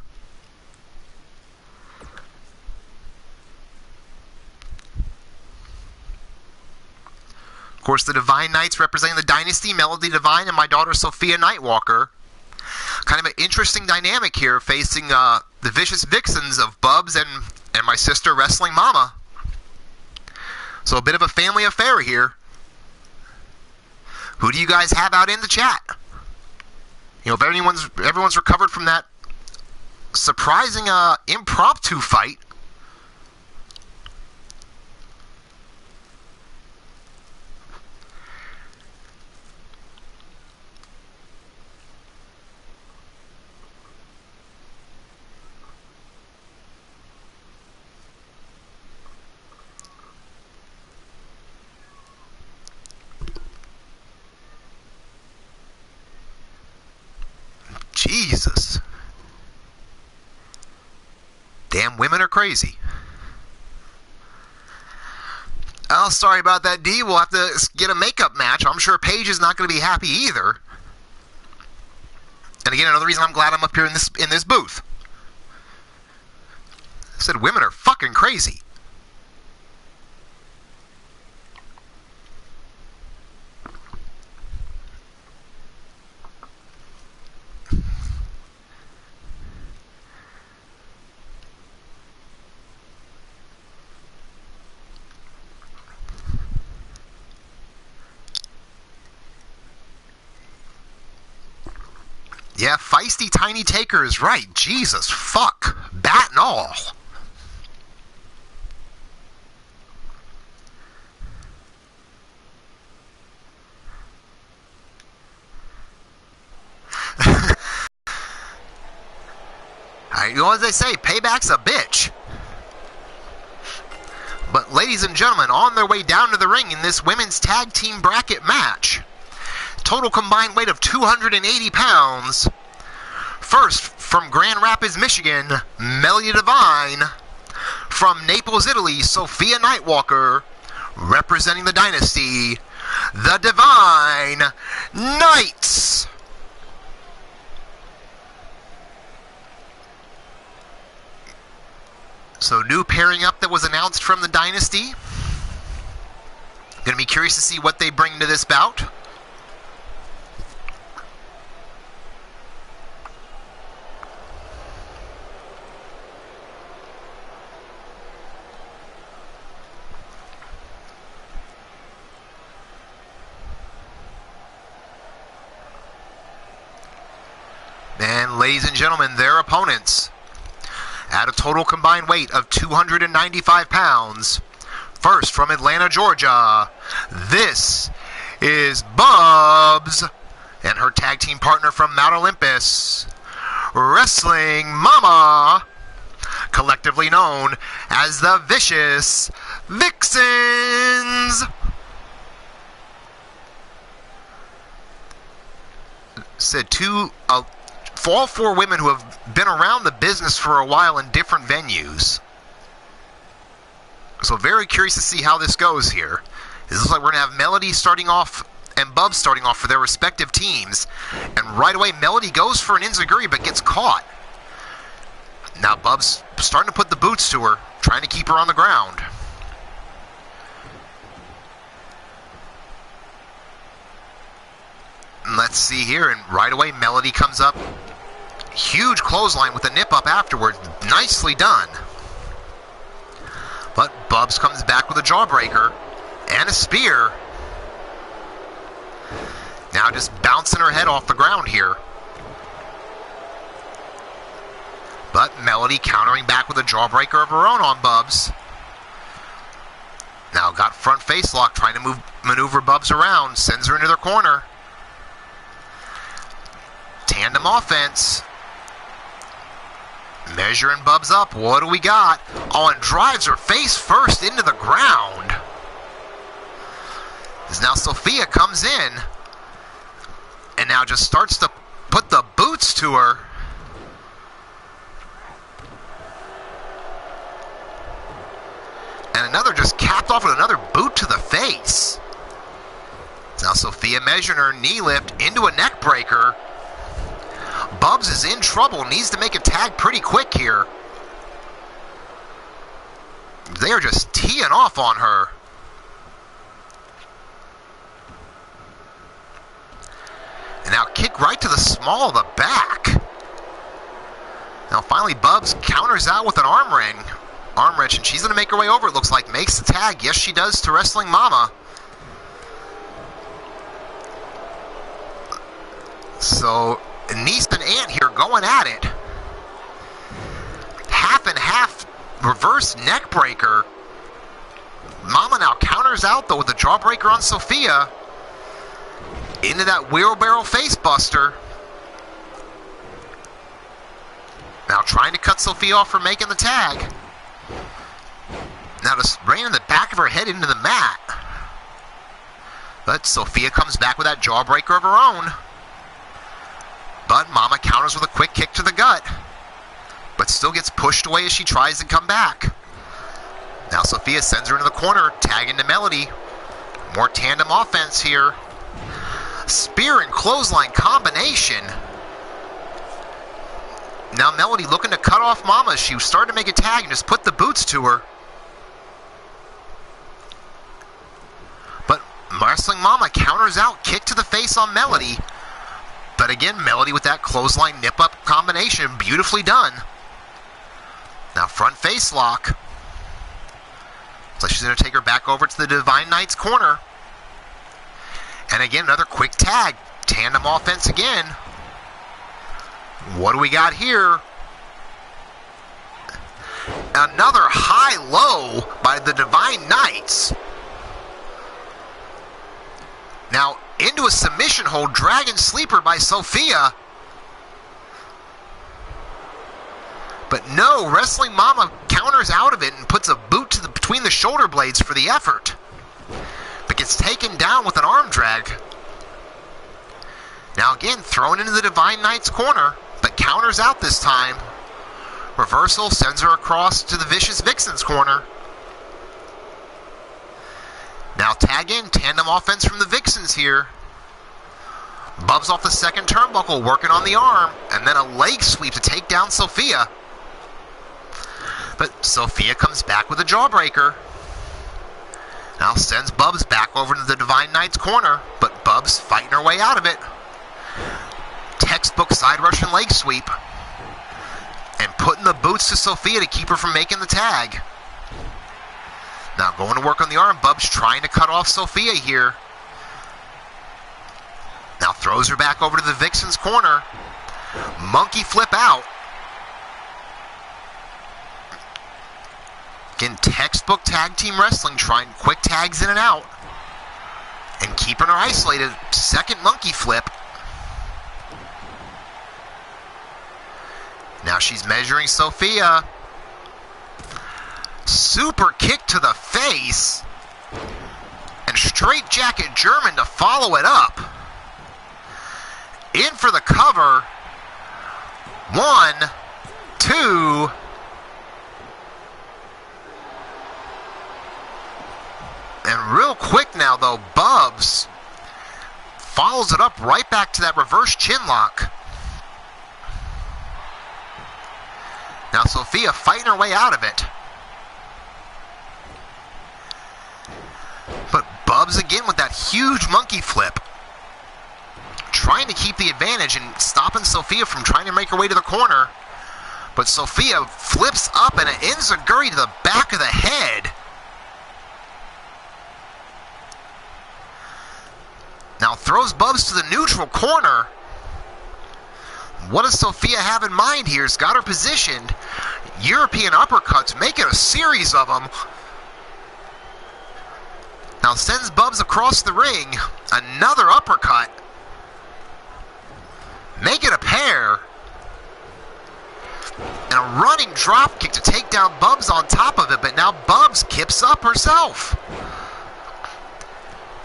Of course, the Divine Knights representing the Dynasty, Melody Divine, and my daughter Sophia Nightwalker. Kind of an interesting dynamic here, facing the Vicious Vixens of Bubs and my sister Wrestling Mama. So a bit of a family affair here. Who do you guys have out in the chat? You know, if everyone's recovered from that surprising impromptu fight. Jesus. Damn women are crazy. Oh, sorry about that, D. We'll have to get a makeup match. I'm sure Paige is not going to be happy either. And again, another reason I'm glad I'm up here in this booth. I said women are fucking crazy. Yeah, Feisty Tiny Taker is right. Jesus, fuck. Bat and all. You know what they say, payback's a bitch. But ladies and gentlemen, on their way down to the ring in this women's tag team bracket match, total combined weight of 280 pounds. First, from Grand Rapids, Michigan, Melody Divine. From Naples, Italy, Sophia Nightwalker. Representing the Dynasty, the Divine Knights. So new pairing up that was announced from the Dynasty. Going to be curious to see what they bring to this bout. And ladies and gentlemen, their opponents at a total combined weight of 295 pounds. First from Atlanta, Georgia, this is Bubs and her tag team partner from Mount Olympus, Wrestling Mama, collectively known as the Vicious Vixens. Said for all four women who have been around the business for a while in different venues. So very curious to see how this goes here. It looks like we're going to have Melody starting off and Bubs starting off for their respective teams. And right away, Melody goes for an enziguri but gets caught. Now Bubs starting to put the boots to her, trying to keep her on the ground. And let's see here, and right away, Melody comes up. Huge clothesline with a nip up afterwards. Nicely done. But Bubs comes back with a jawbreaker and a spear. Now just bouncing her head off the ground here. But Melody countering back with a jawbreaker of her own on Bubs. Now got front face lock, trying to maneuver Bubs around. Sends her into their corner. Tandem offense. Measuring Bubs up. What do we got? Oh, and drives her face first into the ground. As now Sophia comes in. And now just starts to put the boots to her. And another just capped off with another boot to the face. Now Sophia measuring her knee lift into a neck breaker. Bubs is in trouble, needs to make a tag pretty quick here. They are just teeing off on her. And now kick right to the small of the back. Now finally Bubs counters out with an arm wrench, and she's going to make her way over, it looks like. Makes the tag. Yes, she does, to Wrestling Mama. So niece and aunt here going at it. Half and half reverse neck breaker. Mama now counters out though with a jawbreaker on Sophia. Into that wheelbarrow face buster. Now trying to cut Sophia off from making the tag. Now just raining the back of her head into the mat. But Sophia comes back with that jawbreaker of her own. But Mama counters with a quick kick to the gut. But still gets pushed away as she tries to come back. Now Sophia sends her into the corner, tagging to Melody. More tandem offense here. Spear and clothesline combination. Now Melody looking to cut off Mama. She started to make a tag and just put the boots to her. But Wrestling Mama counters out, kick to the face on Melody. But again, Melody with that clothesline nip-up combination, beautifully done. Now front face lock. So she's going to take her back over to the Divine Knight's corner. And again, another quick tag. Tandem offense again. What do we got here? Another high-low by the Divine Knights. Now, into a submission hold, Dragon Sleeper by Sophia. But no, Wrestling Mama counters out of it and puts a boot to between the shoulder blades for the effort. But gets taken down with an arm drag. Now again, thrown into the Divine Knight's corner, but counters out this time. Reversal sends her across to the Vicious Vixen's corner. Now tag in, tandem offense from the Vixens here. Bubs off the second turnbuckle, working on the arm, and then a leg sweep to take down Sophia. But Sophia comes back with a jawbreaker. Now sends Bubs back over to the Divine Knight's corner, but Bubs fighting her way out of it. Textbook side Russian leg sweep. And putting the boots to Sophia to keep her from making the tag. Now going to work on the arm. Bubs trying to cut off Sophia here. Now throws her back over to the Vixen's corner. Monkey flip out. Again, textbook tag team wrestling, trying quick tags in and out. And keeping her isolated. Second monkey flip. Now she's measuring Sophia. Super kick to the face. And straight jacket German to follow it up. In for the cover. 1, 2. And real quick now, though, Bubs follows it up right back to that reverse chin lock. Now Sophia fighting her way out of it. But Bubs again with that huge monkey flip. Trying to keep the advantage and stopping Sophia from trying to make her way to the corner. But Sophia flips up and it ends a enziguri to the back of the head. Now throws Bubs to the neutral corner. What does Sophia have in mind here? Has got her positioned. European uppercuts, making a series of them. Now sends Bubs across the ring. Another uppercut. Make it a pair. And a running drop kick to take down Bubs on top of it. But now Bubs kips up herself.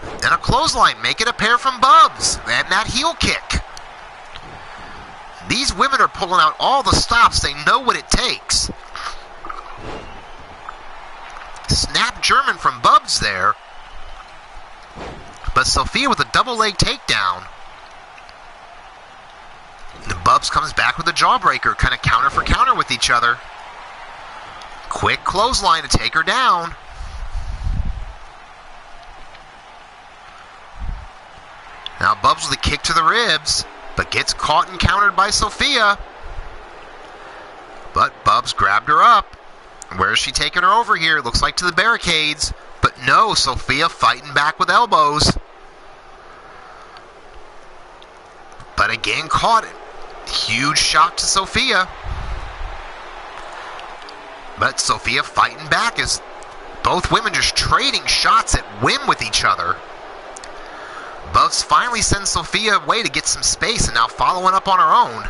And a clothesline, make it a pair from Bubs. And that heel kick. These women are pulling out all the stops. They know what it takes. Snap German from Bubs there. But Sophia with a double leg takedown. The Bubs comes back with a jawbreaker, kind of counter for counter with each other. Quick clothesline to take her down. Now Bubs with a kick to the ribs, but gets caught and countered by Sophia. But Bubs grabbed her up. Where is she taking her over here? Looks like to the barricades. But no, Sophia fighting back with elbows. But again caught it. Huge shock to Sophia. But Sophia fighting back as both women just trading shots at whim with each other. Bubs finally sends Sophia away to get some space and now following up on her own.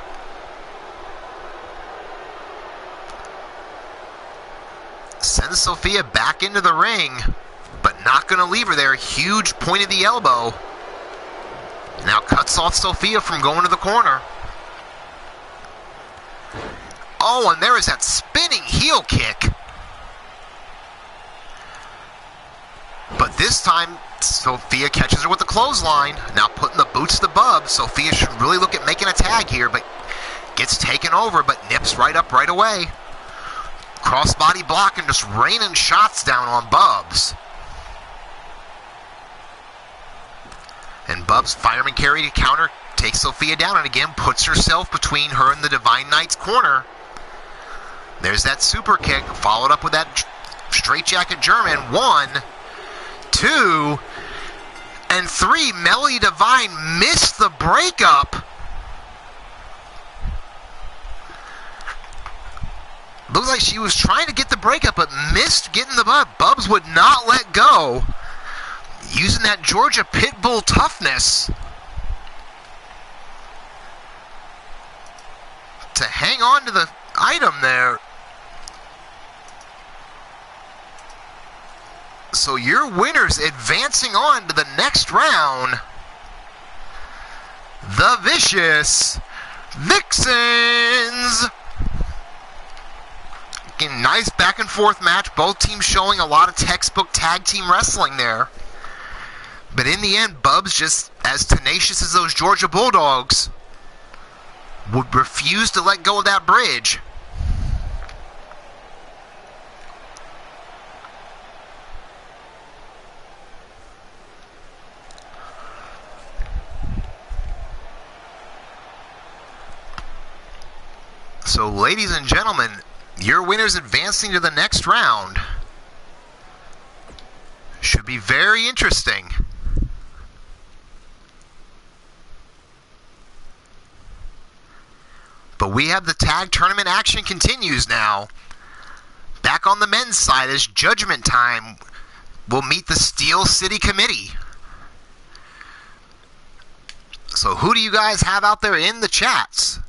Sends Sophia back into the ring, but not going to leave her there. Huge point of the elbow. Now cuts off Sophia from going to the corner. Oh, and there is that spinning heel kick. But this time, Sophia catches her with the clothesline. Now putting the boots to the Bubs. Sophia should really look at making a tag here, but gets taken over, but nips right up right away. Crossbody block and just raining shots down on Bubs. And Bubs fireman carry to counter, takes Sophia down and again puts herself between her and the Divine Knight's corner. There's that super kick, followed up with that straight jacket German. 1, 2, and 3. Melody Divine missed the breakup. Looks like she was trying to get the breakup, but missed getting the butt. Bubs would not let go. Using that Georgia Pitbull toughness to hang on to the item there. So your winners advancing on to the next round, the Vicious Vixens. Again, nice back and forth match. Both teams showing a lot of textbook tag team wrestling there. But in the end, Bubs, just as tenacious as those Georgia Bulldogs, would refuse to let go of that bridge. So, ladies and gentlemen, your winners advancing to the next round. Should be very interesting. But we have the tag tournament action continues now. Back on the men's side as Judgment Time will meet the Steel City Committee. So who do you guys have out there in the chats?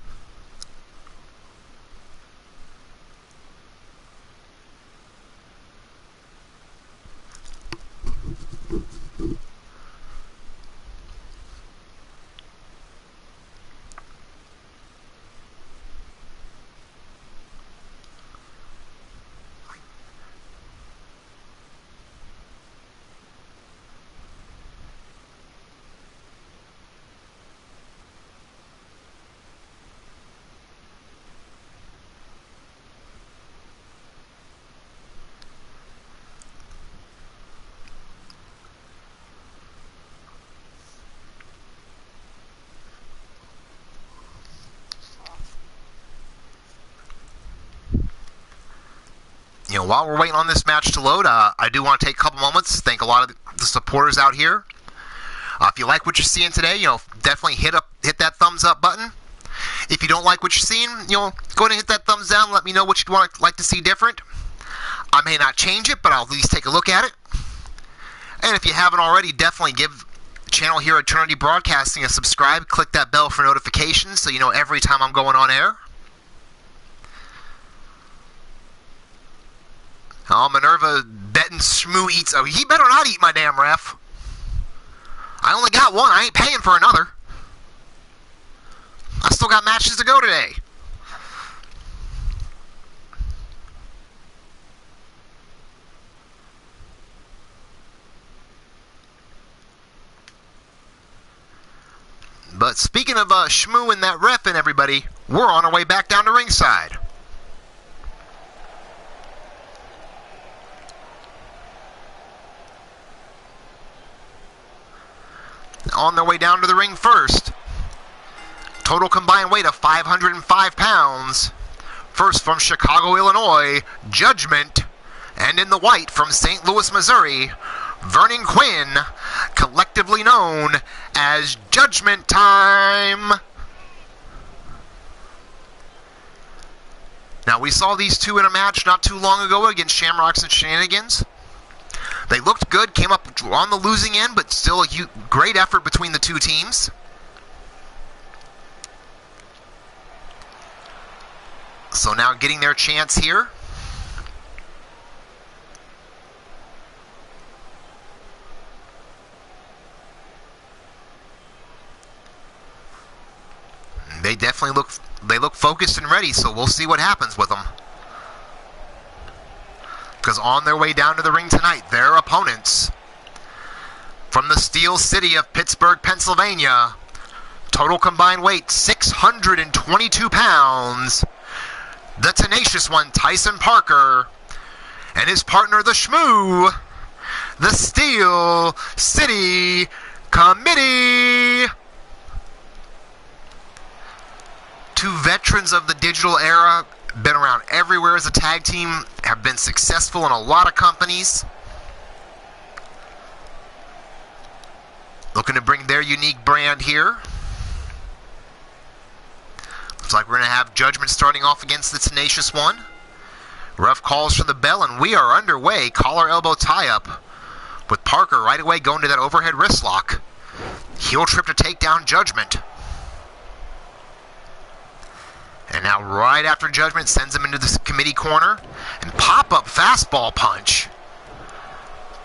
While we're waiting on this match to load, I do want to take a couple moments to thank a lot of the supporters out here. If you like what you're seeing today, definitely hit that thumbs up button. If you don't like what you're seeing, go ahead and hit that thumbs down. Let me know what you'd like to see different. I may not change it, but I'll at least take a look at it. And if you haven't already, definitely give the channel here, Eternity Broadcasting, a subscribe. Click that bell for notifications so you know every time I'm going on air. Oh, Minerva betting Shmoo eats. Oh, he better not eat my damn ref. I only got one. I ain't paying for another. I still got matches to go today. But speaking of Shmoo and that ref and everybody, we're on our way back down to ringside. On their way down to the ring first. Total combined weight of 505 pounds. First from Chicago, Illinois, Judgment. And in the white from St. Louis, Missouri, Vernon Quinn, collectively known as Judgment Time. Now, we saw these two in a match not too long ago against Shamrocks and Shenanigans. They looked good, came up on the losing end, but still a great effort between the two teams. So now getting their chance here. They definitely look focused and ready, so we'll see what happens with them. Because on their way down to the ring tonight, their opponents from the Steel City of Pittsburgh, Pennsylvania, total combined weight 622 pounds, the Tenacious One, Tyson Parker, and his partner, the Shmoo, the Steel City Committee. Two veterans of the digital era, been around everywhere as a tag team, have been successful in a lot of companies. Looking to bring their unique brand here. Looks like we're going to have Judgment starting off against the Tenacious One. Ref calls for the bell, and we are underway. Collar elbow tie-up with Parker right away going to that overhead wrist lock. Heel trip to take down Judgment. And now right after Judgment sends him into the committee corner and pop-up fastball punch.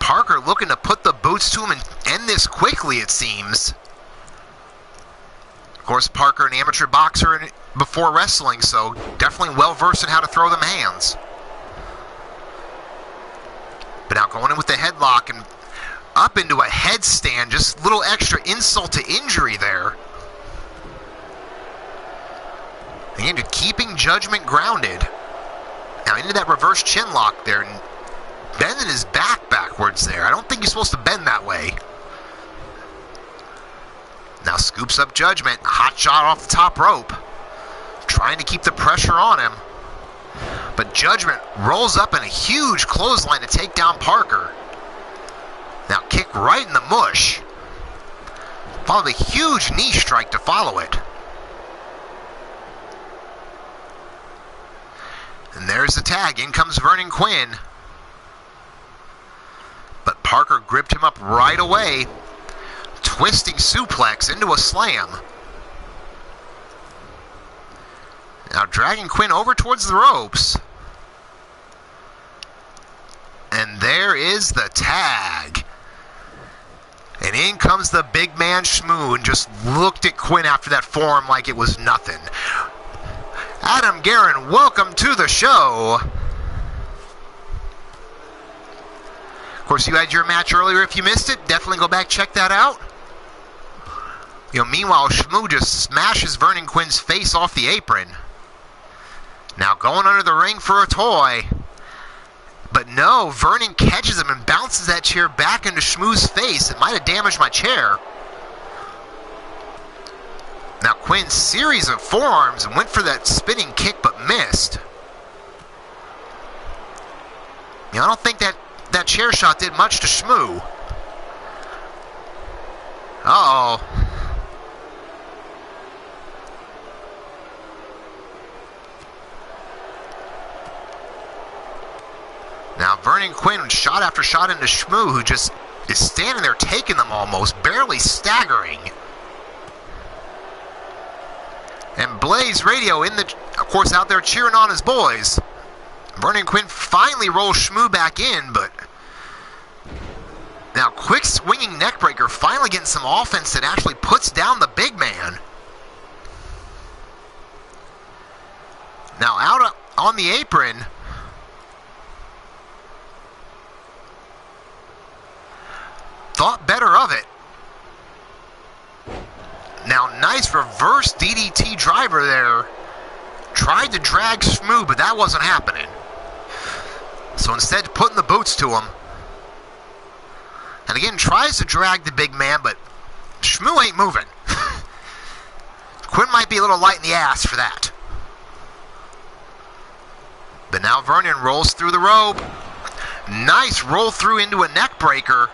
Parker looking to put the boots to him and end this quickly, it seems. Of course, Parker, an amateur boxer before wrestling, so definitely well-versed in how to throw them hands. But now going in with the headlock and up into a headstand, just a little extra insult to injury there. Again, keeping Judgment grounded. Now into that reverse chin lock there, and bending his back backwards there. I don't think he's supposed to bend that way. Now scoops up Judgment, hot shot off the top rope. trying to keep the pressure on him. But Judgment rolls up in a huge clothesline to take down Parker. Now kick right in the mush. Followed a huge knee strike to follow it. And there's the tag. In comes Vernon Quinn. But Parker gripped him up right away. Twisting suplex into a slam. Now dragging Quinn over towards the ropes. And there is the tag. And in comes the big man Shmoo and just looked at Quinn after that forearm like it was nothing. Adam Guerin, welcome to the show. Of course, you had your match earlier. If you missed it, definitely go back, check that out. Meanwhile, Shmoo just smashes Vernon Quinn's face off the apron. Now going under the ring for a toy. But no, Vernon catches him and bounces that chair back into Shmoo's face. It might have damaged my chair. Now Quinn's series of forearms and went for that spinning kick but missed. I don't think that chair shot did much to Shmoo. Uh-oh. Now Vernon Quinn shot after shot into Shmoo, who just is standing there taking them almost, barely staggering. And Blaze Radio, of course, out there cheering on his boys. Vernon Quinn finally rolls Shmoo back in, but now quick swinging neckbreaker, finally getting some offense that actually puts down the big man. Now out on the apron, thought better of it. Now, nice reverse DDT driver there. Tried to drag Shmoo, but that wasn't happening. So instead, putting the boots to him. And again, tries to drag the big man, but Shmoo ain't moving. Quinn might be a little light in the ass for that. But now Vernon rolls through the rope. Nice roll through into a neck breaker.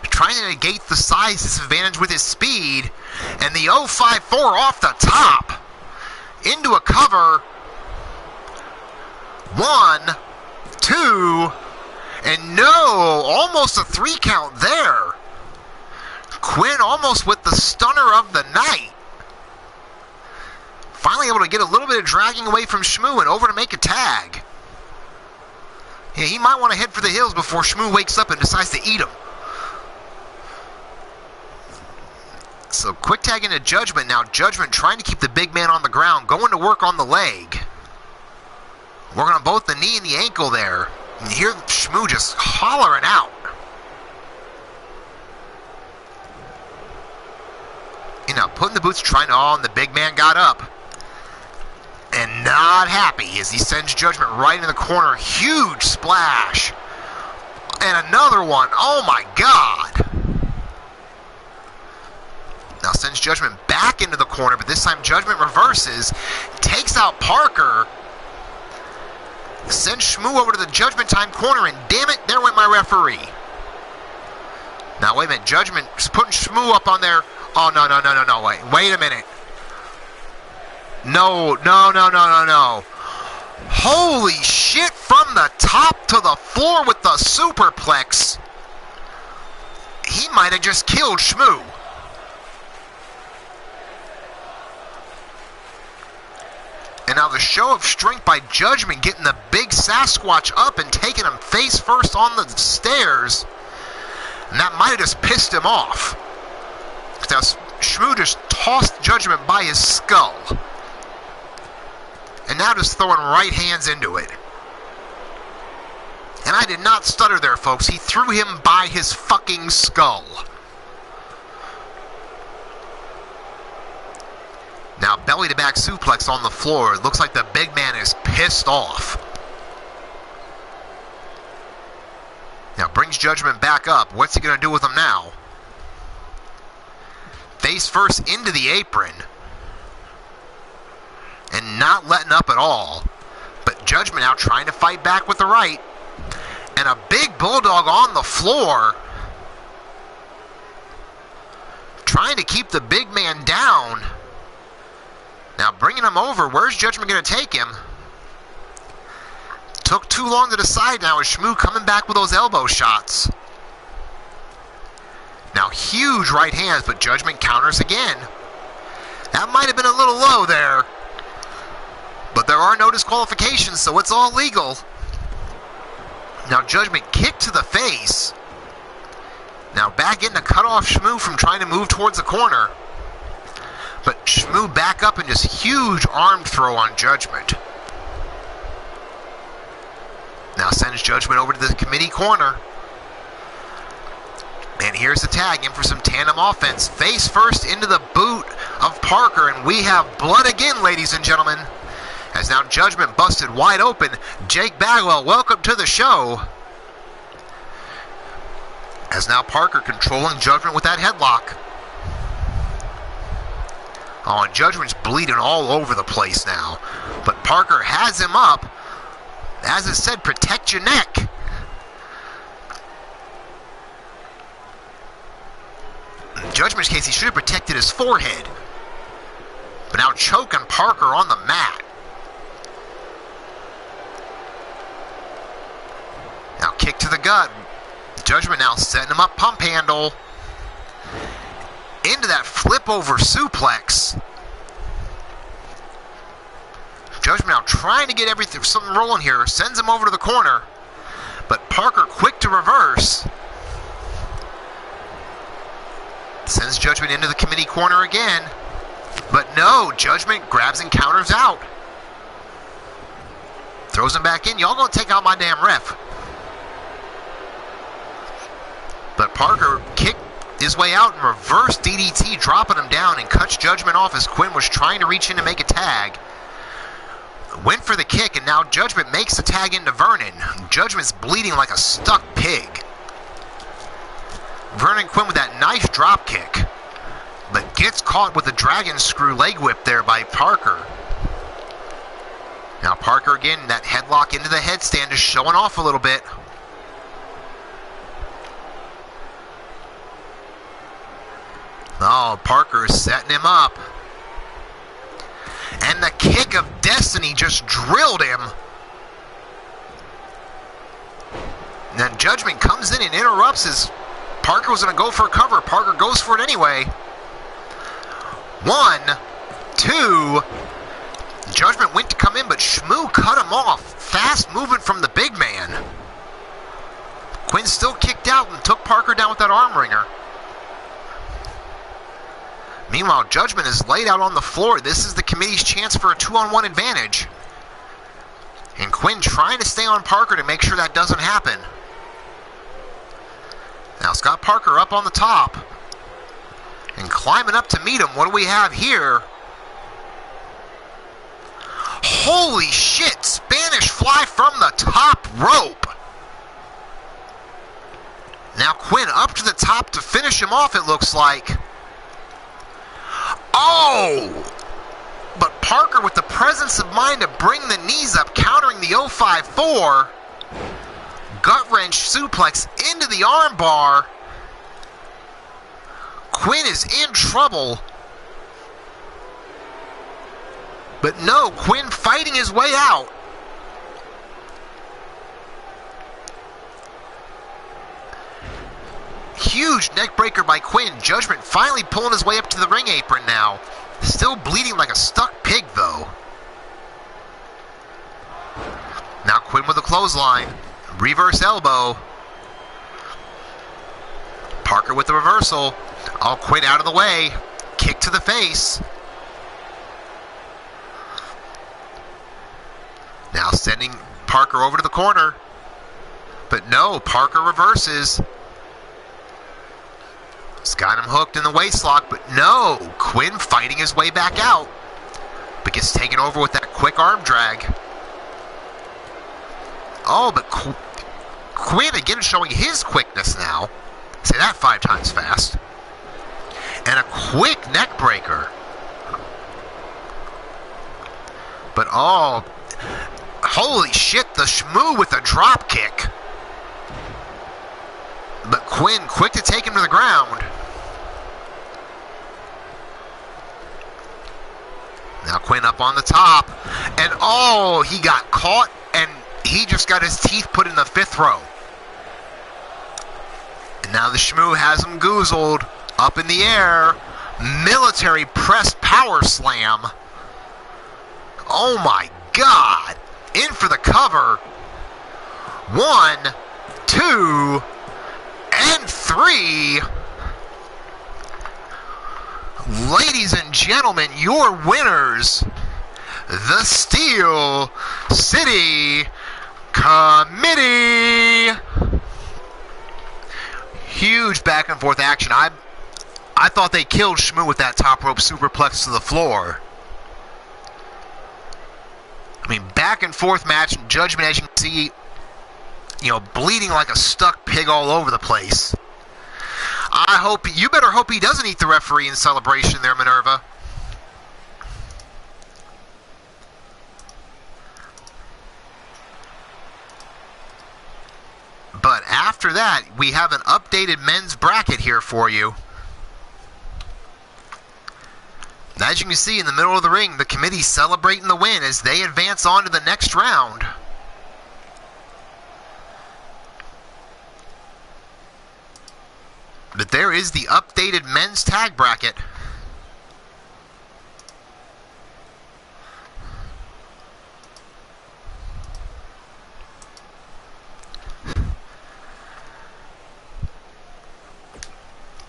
Trying to negate the size disadvantage with his speed. And the 054 off the top. Into a cover. 1, 2, and no, almost a 3 count there. Quinn almost with the stunner of the night. Finally able to get a little bit of dragging away from Shmoo and over to make a tag. Yeah, he might want to head for the hills before Shmoo wakes up and decides to eat him. So quick tag into Judgment. Now Judgment trying to keep the big man on the ground, going to work on the leg. Working on both the knee and the ankle there. And you hear Shmoo just hollering out. Putting the boots, trying to, and the big man got up. And not happy as he sends Judgment right in the corner. Huge splash. And another one. Oh my God. Now sends Judgment back into the corner, but this time Judgment reverses. Takes out Parker. Sends Shmoo over to the Judgment Time corner, and damn it, there went my referee. Now, wait a minute. Judgment is putting Shmoo up on there. Oh, no, wait a minute. No. Holy shit, from the top to the floor with the superplex. He might have just killed Shmoo. And now the show of strength by Judgment, getting the big Sasquatch up and taking him face first on the stairs. And that might have just pissed him off. Now Shmoo just tossed Judgment by his skull. And now just throwing right hands into it. And I did not stutter there, folks. He threw him by his fucking skull. Now, belly-to-back suplex on the floor. It looks like the big man is pissed off. Now, brings Judgment back up. What's he going to do with him now? Face first into the apron. not letting up at all. But Judgment now trying to fight back with the right. And a big bulldog on the floor. Trying to keep the big man down. Now bringing him over. Where's Judgment going to take him? Took too long to decide now. Is Shmoo coming back with those elbow shots? Now huge right hands, but Judgment counters again. That might have been a little low there. But there are no disqualifications, so it's all legal. Now Judgment kick to the face. Now back in to cut off Shmoo from trying to move towards the corner. But Shmoo back up and just huge arm throw on Judgment. Now sends Judgment over to the committee corner. And here's the tag in for some tandem offense. Face first into the boot of Parker. And we have blood again, ladies and gentlemen. As now Judgment busted wide open. Jake Bagwell, welcome to the show. As now Parker controlling Judgment with that headlock. Oh, and Judgment's bleeding all over the place now. But Parker has him up. As it said, protect your neck. In Judgment's case, he should have protected his forehead. But now choking Parker on the mat. Now kick to the gut. Judgment now setting him up, pump handle. Into that flip over suplex. Judgment now trying to get everything, something rolling here. Sends him over to the corner. But Parker quick to reverse. Sends Judgment into the committee corner again. But no, Judgment grabs and counters out. Throws him back in. Y'all gonna take out my damn ref. But Parker kicked his way out and reverse DDT, dropping him down and cuts Judgment off as Quinn was trying to reach in to make a tag. Went for the kick, and now Judgment makes the tag into Vernon. Judgment's bleeding like a stuck pig. Vernon Quinn with that nice drop kick, but gets caught with the dragon screw leg whip there by Parker. Now Parker again, that headlock into the headstand is showing off a little bit. Oh, Parker is setting him up. And the kick of destiny just drilled him. And then Judgment comes in and interrupts as Parker was going to go for a cover. Parker goes for it anyway. 1, 2. Judgment went to come in, but Shmoo cut him off. Fast movement from the big man. Quinn still kicked out and took Parker down with that arm wringer. Meanwhile, Judgment is laid out on the floor. This is the committee's chance for a 2-on-1 advantage. And Quinn trying to stay on Parker to make sure that doesn't happen. Now Scott Parker up on the top. And climbing up to meet him. What do we have here? Holy shit! Spanish fly from the top rope. Now Quinn up to the top to finish him off, it looks like. Oh! But Parker with the presence of mind to bring the knees up, countering the 054. Gut wrench suplex into the armbar. Quinn is in trouble. But no, Quinn fighting his way out. Huge neck breaker by Quinn. Judgment finally pulling his way up to the ring apron now. Still bleeding like a stuck pig, though. Now Quinn with a clothesline. Reverse elbow. Parker with the reversal. All Quinn out of the way. Kick to the face. Now sending Parker over to the corner. But no, Parker reverses. He's got him hooked in the waist lock, but no. Quinn fighting his way back out. But gets taken over with that quick arm drag. Oh, but Quinn again showing his quickness now. Say that 5 times fast. And a quick neck breaker. But oh, holy shit, the Shmoo with a drop kick. But Quinn quick to take him to the ground. Now Quinn up on the top. And oh, he got caught and he just got his teeth put in the 5th row. And now the Shmoo has him goozled. Up in the air. Military press power slam. Oh my God. In for the cover. 1, 2, and 3. Ladies and gentlemen, your winners, the Steel City Committee. Huge back and forth action. I thought they killed Shmoo with that top rope superplex to the floor. I mean, back and forth match, Judgment, as you can see, bleeding like a stuck pig all over the place. You better hope he doesn't eat the referee in celebration there, Minerva. But after that, we have an updated men's bracket here for you. As you can see in the middle of the ring, the committee celebrating the win as they advance on to the next round. But there is the updated men's tag bracket.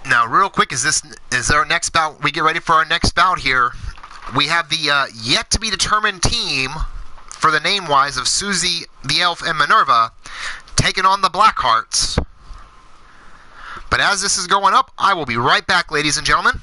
Now, real quick, is our next bout? We get ready for our next bout here. We have the yet to be determined team for the name wise of Susie, the Elf, and Minerva taking on the Blackhearts. But as this is going up, I will be right back, ladies and gentlemen.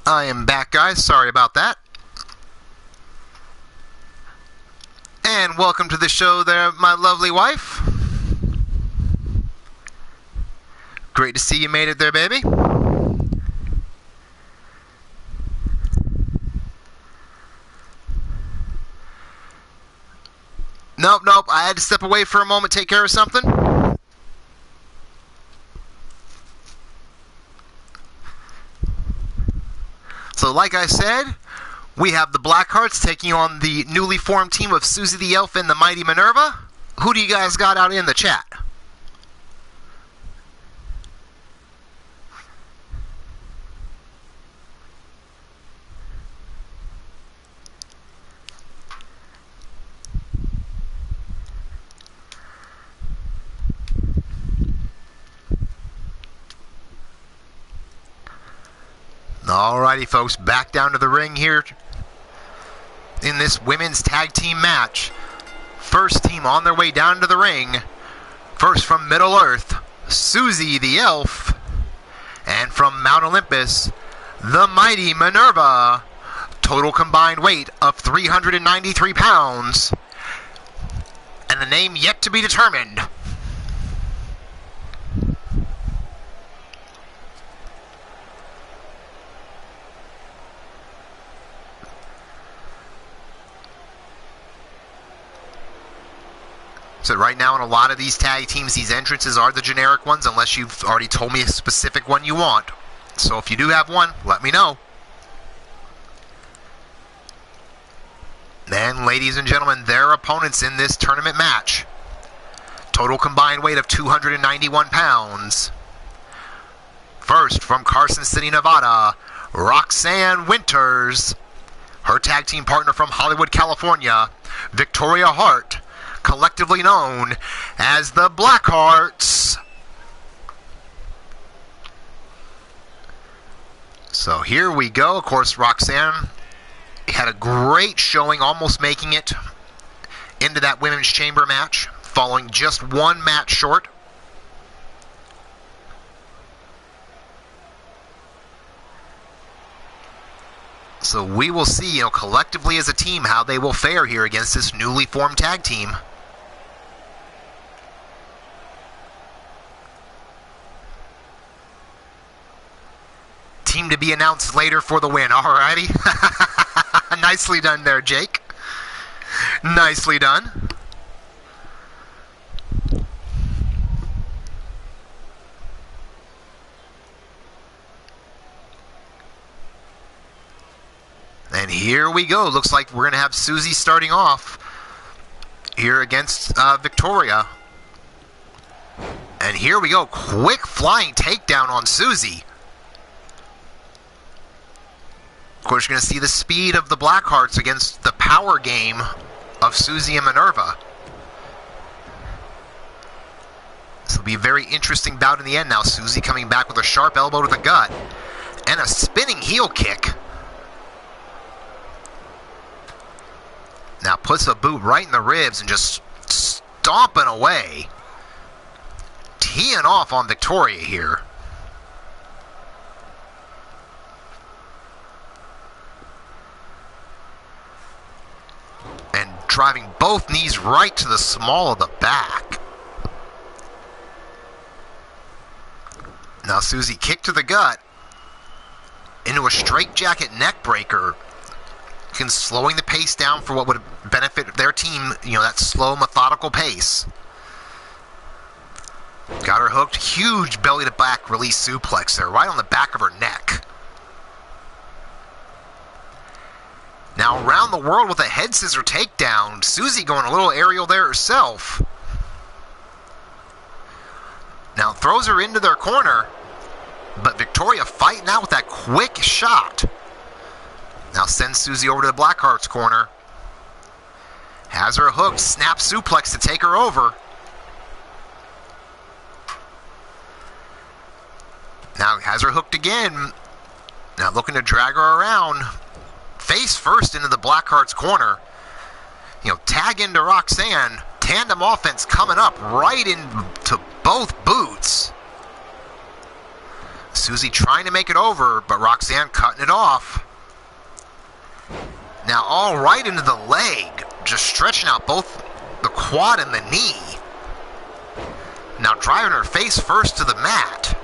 I am back, guys. Sorry about that. And welcome to the show there, my lovely wife. Great to see you made it there, baby. Nope. I had to step away for a moment, take care of something. So like I said, we have the Blackhearts taking on the newly formed team of Susie the Elf and the Mighty Minerva. Who do you guys got out in the chat? Alrighty, folks, back down to the ring here in this women's tag team match. First team on their way down to the ring. First from Middle Earth, Susie the Elf. And from Mount Olympus, the Mighty Minerva. Total combined weight of 393 pounds. And the name yet to be determined. So right now in a lot of these tag teams, these entrances are the generic ones unless you've already told me a specific one you want. So if you do have one, let me know. And ladies and gentlemen, their opponents in this tournament match. Total combined weight of 291 pounds. First from Carson City, Nevada, Roxanne Winters. Her tag team partner from Hollywood, California, Victoria Hart. Collectively known as the Blackhearts. So here we go. Of course, Roxanne had a great showing, almost making it into that women's chamber match, falling just one match short. So we will see, collectively as a team, how they will fare here against this newly formed tag team. Team to be announced later for the win. Alrighty. Nicely done there, Jake. Nicely done. And here we go. Looks like we're going to have Susie starting off here against Victoria. And here we go. Quick flying takedown on Susie. Of course, you're going to see the speed of the Blackhearts against the power game of Susie and Minerva. This will be a very interesting bout in the end now. Susie coming back with a sharp elbow to the gut and a spinning heel kick. Now puts a boot right in the ribs and just stomping away. Teeing off on Victoria here. And driving both knees right to the small of the back. Now Susie kicked to the gut into a straitjacket neck breaker. Slowing the pace down for what would benefit their team, that slow, methodical pace. Got her hooked. Huge belly to back release suplex there, right on the back of her neck. Now around the world with a head scissor takedown. Susie going a little aerial there herself. Now throws her into their corner, but Victoria fighting out with that quick shot. Now sends Susie over to the Blackhearts corner. Has her hooked, snap suplex to take her over. Now has her hooked again. Now looking to drag her around. Face first into the Blackhearts corner. Tag into Roxanne. Tandem offense coming up right into both boots. Susie trying to make it over, but Roxanne cutting it off. Now all right into the leg, just stretching out both the quad and the knee. Now driving her face first to the mat.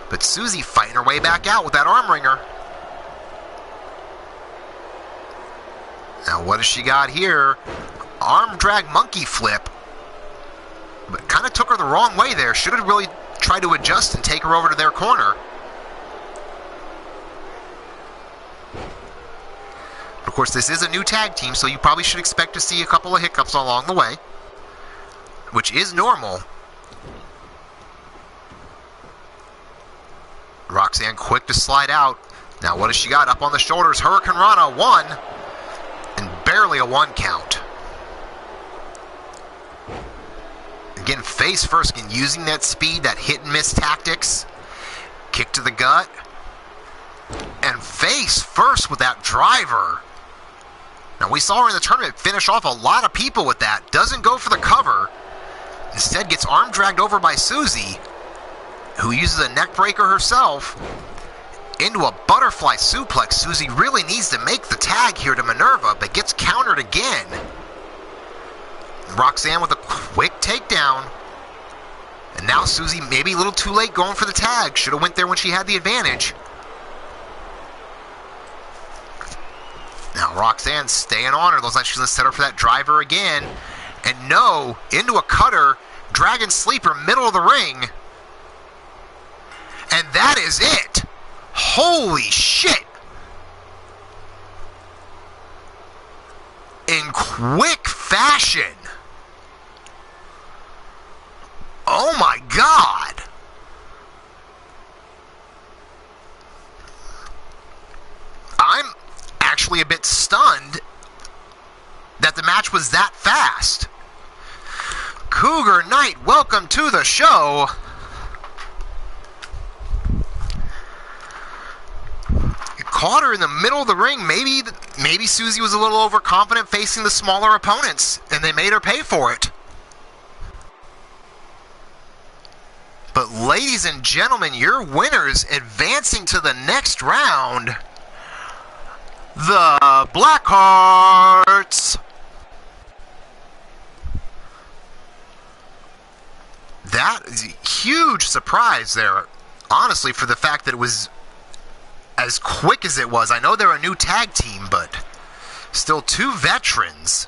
But Susie fighting her way back out with that arm wringer. Now what has she got here? Arm drag monkey flip. But kind of took her the wrong way there. Should have really tried to adjust and take her over to their corner. Of course, this is a new tag team, so you probably should expect to see a couple of hiccups along the way, which is normal. Roxanne quick to slide out. Now what has she got? Up on the shoulders, Hurricane Rana, 1, and barely a 1 count. Again, face first, and using that speed, that hit and miss tactics. Kick to the gut. And face first with that driver. Now we saw her in the tournament finish off a lot of people with that. Doesn't go for the cover. Instead gets arm dragged over by Susie, who uses a neck breaker herself into a butterfly suplex. Susie really needs to make the tag here to Minerva, but gets countered again. Roxanne with a quick takedown. And now Susie maybe a little too late going for the tag. Should have went there when she had the advantage. Now Roxanne staying on her. Looks like she's going to set her for that driver again. And no, into a cutter. Dragon Sleeper, middle of the ring. And that is it. Holy shit. In quick fashion. Oh my God. I'm actually a bit stunned that the match was that fast. Cougar Knight, welcome to the show. Caught her in the middle of the ring. Maybe Susie was a little overconfident facing the smaller opponents, and they made her pay for it. But ladies and gentlemen, your winners advancing to the next round, the Blackhearts. That is a huge surprise there, honestly, for the fact that it was as quick as it was. I know they're a new tag team, but still 2 veterans.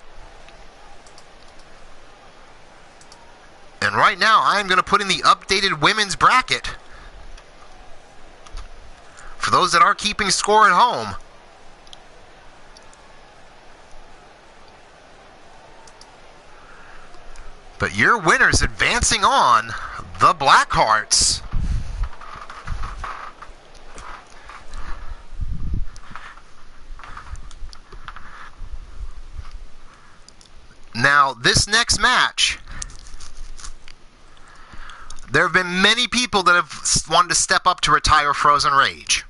And right now, I'm going to put in the updated women's bracket. For those that are keeping score at home. But your winners advancing on, the Blackhearts. Now, this next match, there have been many people that have wanted to step up to retire Frozen Rage.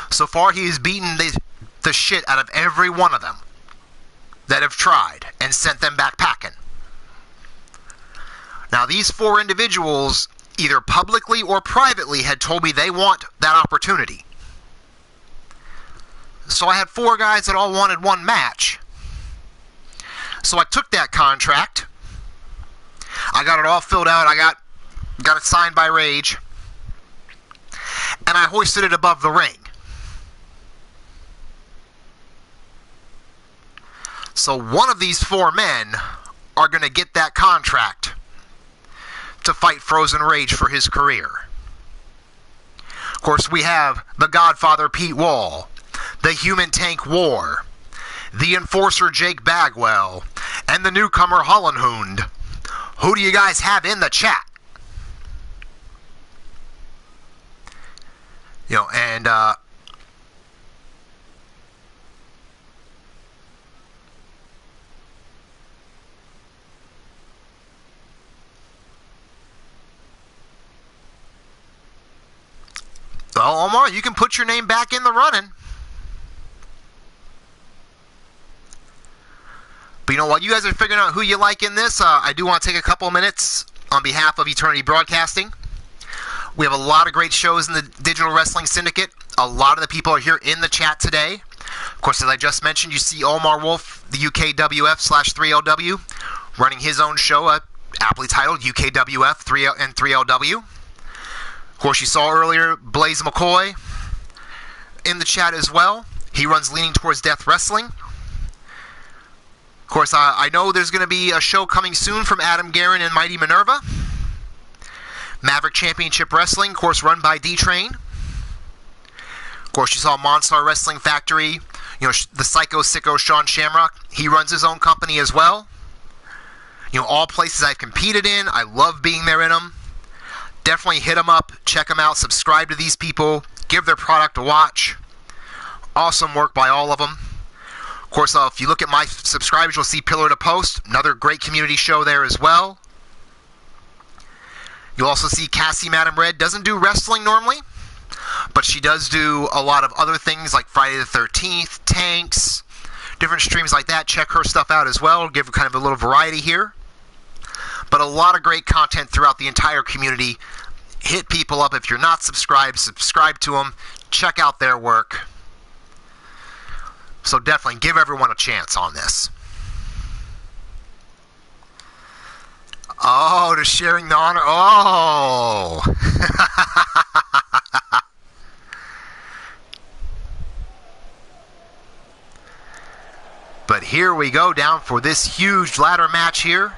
So far, he has beaten the shit out of every one of them that have tried and sent them back packing. Now, these 4 individuals, either publicly or privately, had told me they want that opportunity. So I had 4 guys that all wanted 1 match. So I took that contract. I got it all filled out. I got it signed by Rage. And I hoisted it above the ring. So one of these 4 men are going to get that contract to fight Frozen Rage for his career. Of course, we have the Godfather Pete Wall, the Human Tank War, the Enforcer Jake Bagwell, and the newcomer Hollenhund. Who do you guys have in the chat? You know, and well, Omar, you can put your name back in the running. But you know what? You guys are figuring out who you like in this. I do want to take a couple of minutes on behalf of Eternity Broadcasting. We have a lot of great shows in the Digital Wrestling Syndicate. A lot of the people are here in the chat today. Of course, as I just mentioned, you see Omar Wolf, the UKWF/3LW, running his own show, aptly titled UKWF and 3LW. Of course, you saw earlier Blaze McCoy in the chat as well. He runs Leaning Towards Death Wrestling. Of course, I know there's going to be a show coming soon from Adam Guerin and Mighty Minerva. Maverick Championship Wrestling, of course, run by D-Train. Of course, you saw Monstar Wrestling Factory. You know, the Psycho Sicko Sean Shamrock, he runs his own company as well. You know, all places I've competed in. I love being there in them. Definitely hit them up, check them out, subscribe to these people, give their product a watch. Awesome work by all of them. Of course, if you look at my subscribers, you'll see Pillar to Post, another great community show there as well. You'll also see Cassie Madam Red, doesn't do wrestling normally, but she does do a lot of other things like Friday the 13th, Tanks, different streams like that. Check her stuff out as well, give her kind of a little variety here. But a lot of great content throughout the entire community. Hit people up if you're not subscribed, subscribe to them, check out their work. So definitely give everyone a chance on this. Oh, they're sharing the honor. Oh! But here we go down for this huge ladder match here.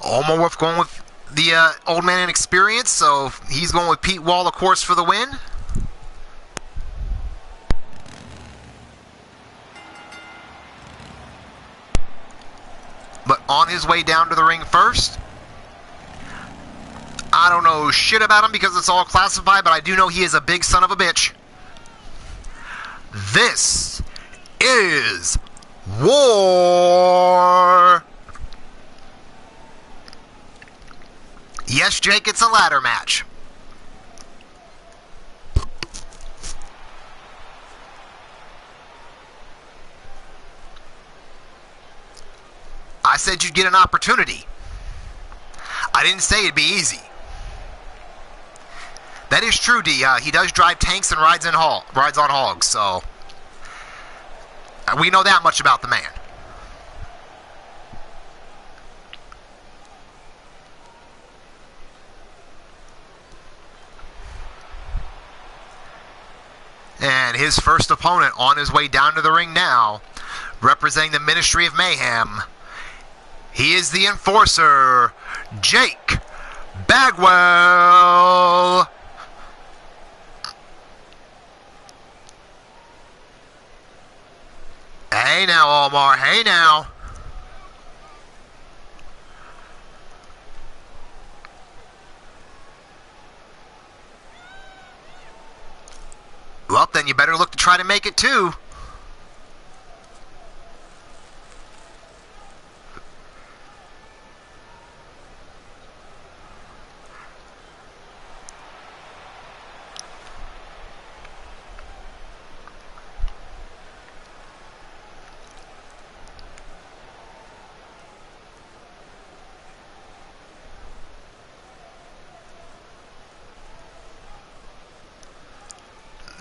Omar Wolf going with the Old Man Inexperience, so he's going with Pete Wall, of course, for the win. But on his way down to the ring first. I don't know shit about him because it's all classified, but I do know he is a big son of a bitch. This is War. Yes, Jake, it's a ladder match. I said you'd get an opportunity. I didn't say it'd be easy. That is true, D. He does drive tanks and rides on hogs, so we know that much about the man. And his first opponent on his way down to the ring now, representing the Ministry of Mayhem. He is the Enforcer, Jake Bagwell. Hey now, Omar. Hey now. Well, then you better look to try to make it too.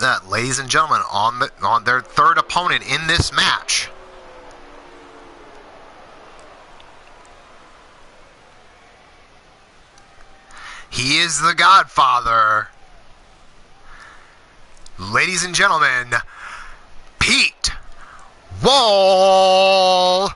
That, ladies and gentlemen, on their third opponent in this match. He is the Godfather. Ladies and gentlemen, Pete Wall.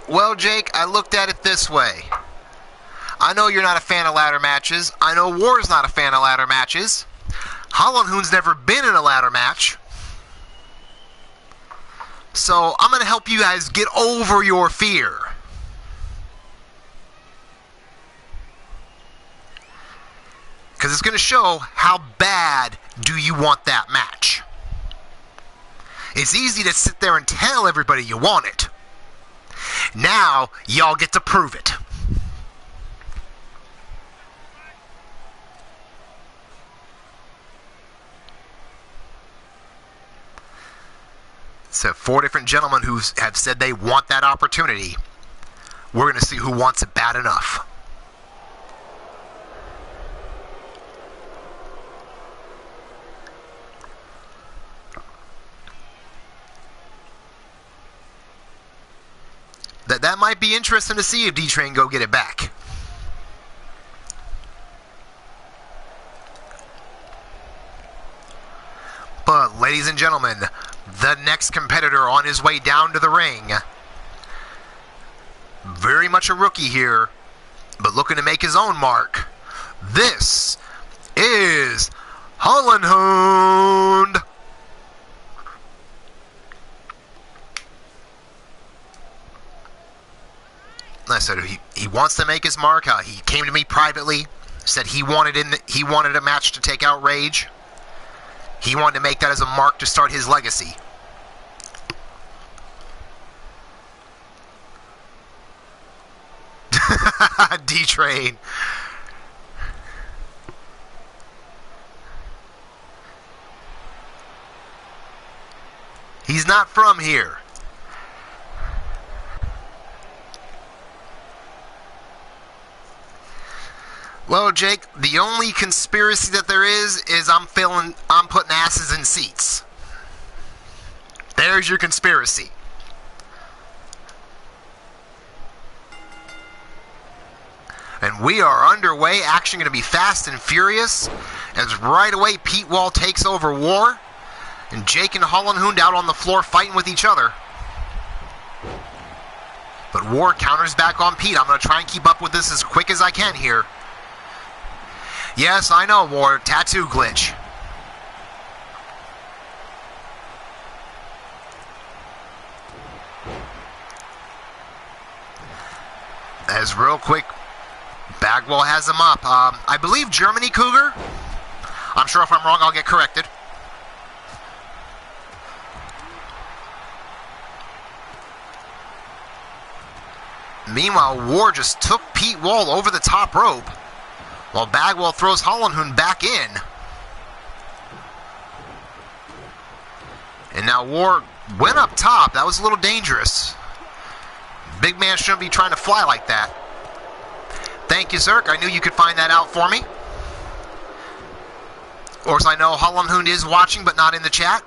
Well, Jake, I looked at it this way. I know you're not a fan of ladder matches. I know War's not a fan of ladder matches. Holland Hoon's never been in a ladder match. So I'm going to help you guys get over your fear. Because it's going to show how bad do you want that match. It's easy to sit there and tell everybody you want it. Now, y'all get to prove it. So, 4 different gentlemen who have said they want that opportunity. We're going to see who wants it bad enough. That might be interesting to see if D-Train go get it back. But, ladies and gentlemen, the next competitor on his way down to the ring, very much a rookie here, but looking to make his own mark. This is Hollenhund. I said he wants to make his mark. He came to me privately, said he wanted a match to take out Rage. He wanted to make that as a mark to start his legacy. D-Train. He's not from here. Well, Jake, the only conspiracy that there is I'm putting asses in seats. There's your conspiracy. And we are underway. Action going to be fast and furious as right away Pete Wall takes over War. And Jake and Hollenhund out on the floor fighting with each other. But War counters back on Pete. I'm going to try and keep up with this as quick as I can here. Yes, I know, War. Tattoo glitch. As real quick, Bagwell has him up. I believe Germany Cougar. I'm sure if I'm wrong, I'll get corrected. Meanwhile, War just took Pete Wall over the top rope, while Bagwell throws Hollenhund back in. And now War went up top. That was a little dangerous. Big man shouldn't be trying to fly like that. Thank you, Zerk. I knew you could find that out for me. Of course, I know Hollenhund is watching, but not in the chat.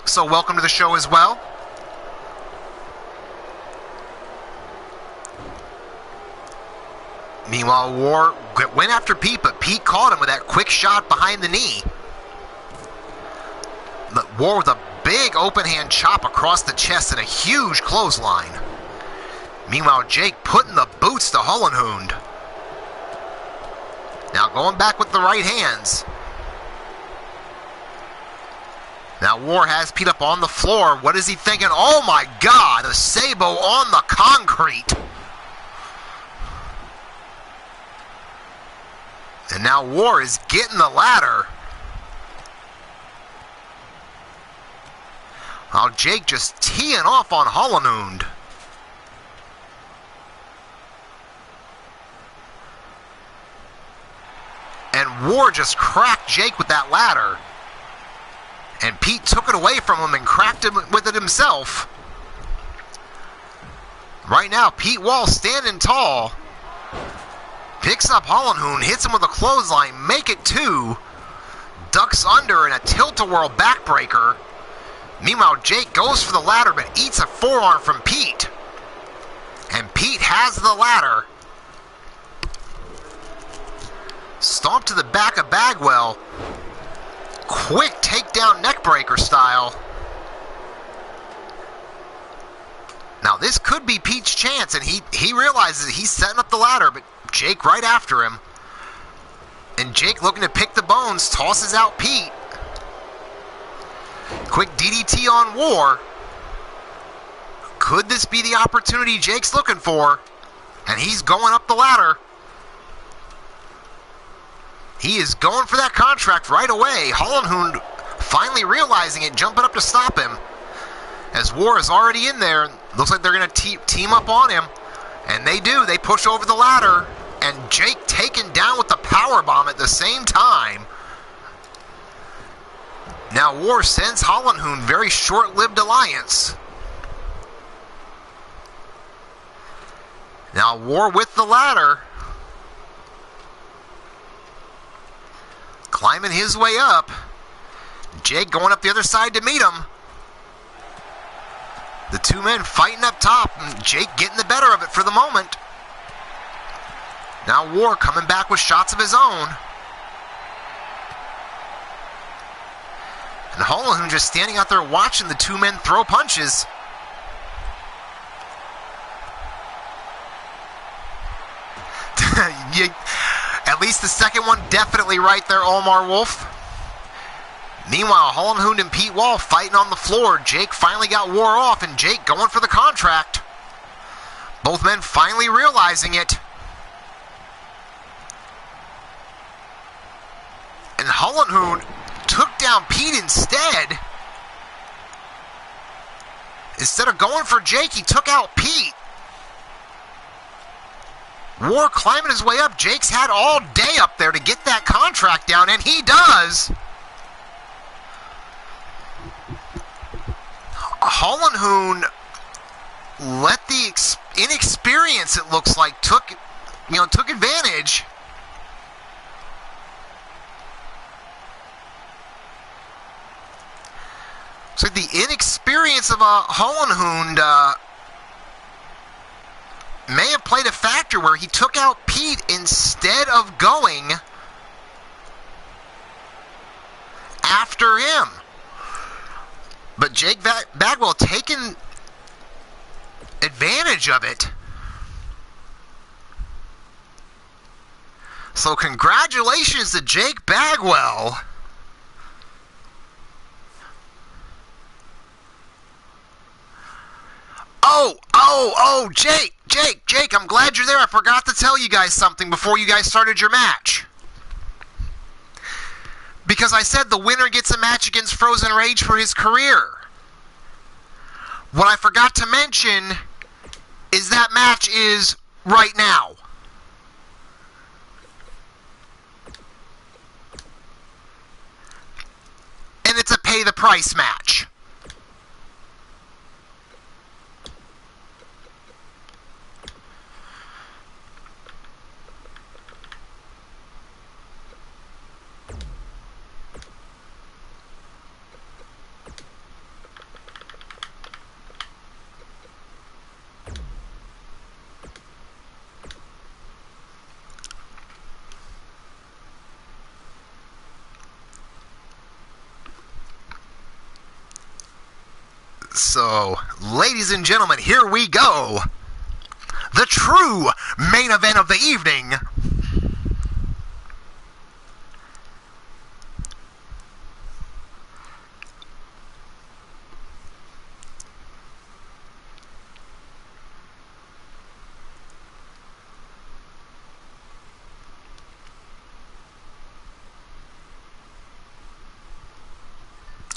So welcome to the show as well. Meanwhile, War went after Pete, but Pete caught him with that quick shot behind the knee. But War with a big open hand chop across the chest and a huge clothesline. Meanwhile, Jake putting the boots to Hollenhund. Now going back with the right hands. Now War has Pete up on the floor. What is he thinking? Oh my God, a Sabo on the concrete. And now War is getting the ladder. Now Jake just teeing off on Hollenhund. And War just cracked Jake with that ladder. And Pete took it away from him and cracked him with it himself. Right now, Pete Wall standing tall. Picks up Hollenhund, hits him with a clothesline, make it two. Ducks under in a tilt-a-whirl backbreaker. Meanwhile, Jake goes for the ladder but eats a forearm from Pete. And Pete has the ladder. Stomp to the back of Bagwell. Quick takedown neckbreaker style. Now this could be Pete's chance, and he realizes he's setting up the ladder, but Jake right after him. And Jake looking to pick the bones, tosses out Pete. Quick DDT on War. Could this be the opportunity Jake's looking for? And he's going up the ladder. He is going for that contract right away. Hollenhund finally realizing it, jumping up to stop him. As War is already in there, looks like they're going to team up on him. And they do. They push over the ladder. And Jake taken down with the powerbomb at the same time. Now War sends Hollenhund, very short-lived alliance. Now War with the ladder. Climbing his way up. Jake going up the other side to meet him. The two men fighting up top, and Jake getting the better of it for the moment. Now War coming back with shots of his own. And Hollenhund just standing out there watching the two men throw punches. least the second one definitely right there, Omar Wolf. Meanwhile, Holland Hoon and Pete Wall fighting on the floor. Jake finally got wore off, and Jake going for the contract. Both men finally realizing it. And Holland Hoon took down Pete instead. Instead of going for Jake, he took out Pete. War climbing his way up. Jake's had all day up there to get that contract down, and he does. Holland Hoon let the inexperience, it looks like, took advantage. So the inexperience of Holland Hoon may have played a factor where he took out Pete instead of going after him. But Jake Bagwell taking advantage of it. So congratulations to Jake Bagwell. Jake, I'm glad you're there. I forgot to tell you guys something before you guys started your match. Because I said the winner gets a match against Frozen Rage for his career. What I forgot to mention is that match is right now. And it's a pay the price match. So, ladies and gentlemen, here we go. The true main event of the evening.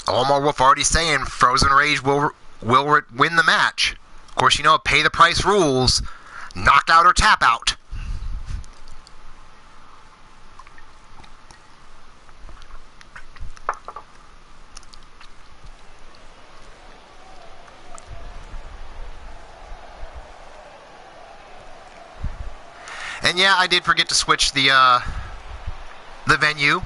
Omar Wolf already saying Frozen Rage will win the match. Of course, you know, pay the price rules. Knockout or tap out. And yeah, I did forget to switch the venue.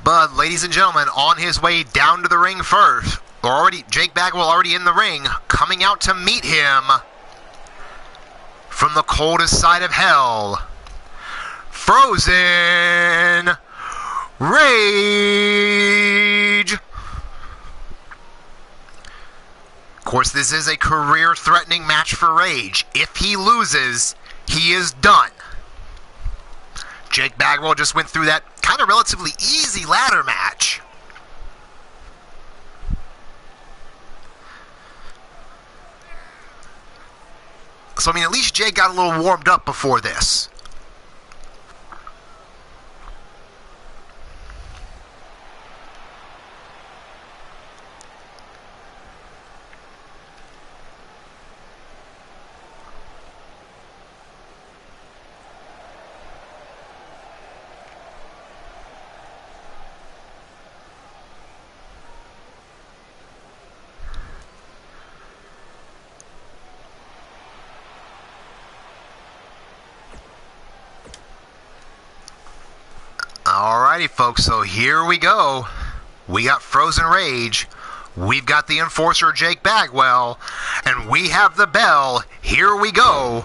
But, ladies and gentlemen, on his way down to the ring first, Jake Bagwell already in the ring, coming out to meet him from the coldest side of hell, Frozen Rage. Of course, this is a career-threatening match for Rage. If he loses, he is done. Jake Bagwell just went through that kind of relatively easy ladder match. So, I mean, at least Jake got a little warmed up before this. Alrighty, folks, so here we go. We got Frozen Rage. We've got the enforcer, Jake Bagwell. And we have the bell. Here we go.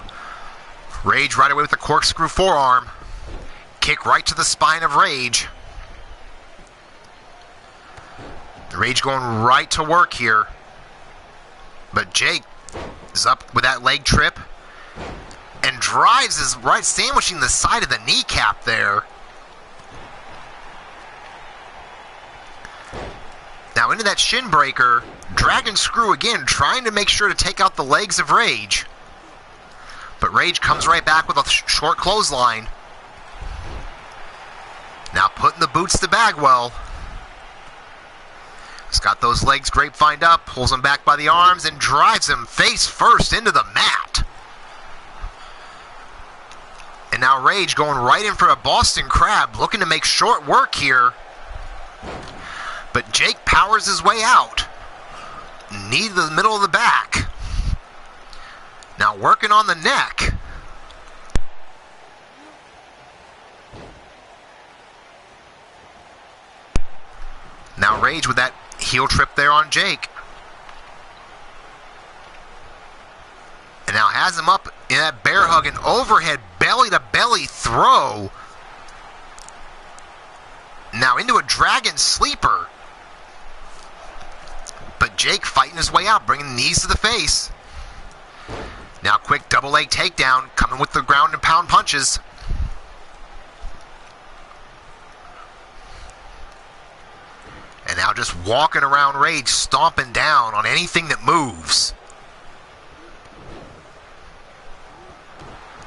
Rage right away with the corkscrew forearm. Kick right to the spine of Rage. Rage going right to work here. But Jake is up with that leg trip. And and drives his right, sandwiching the side of the kneecap there. Now into that shin breaker. Dragon screw again, trying to make sure to take out the legs of Rage. But Rage comes right back with a short clothesline. Now putting the boots to Bagwell. He's got those legs grapevined up, pulls him back by the arms, and drives him face first into the mat. And now Rage going right in for a Boston Crab, looking to make short work here. But Jake powers his way out. Knee to the middle of the back. Now working on the neck. Now Rage with that heel trip there on Jake. And now has him up in that bear hug and overhead belly to belly throw. Now into a dragon sleeper. But Jake fighting his way out, bringing knees to the face. Now quick double leg takedown, coming with the ground and pound punches. And now just walking around Rage, stomping down on anything that moves.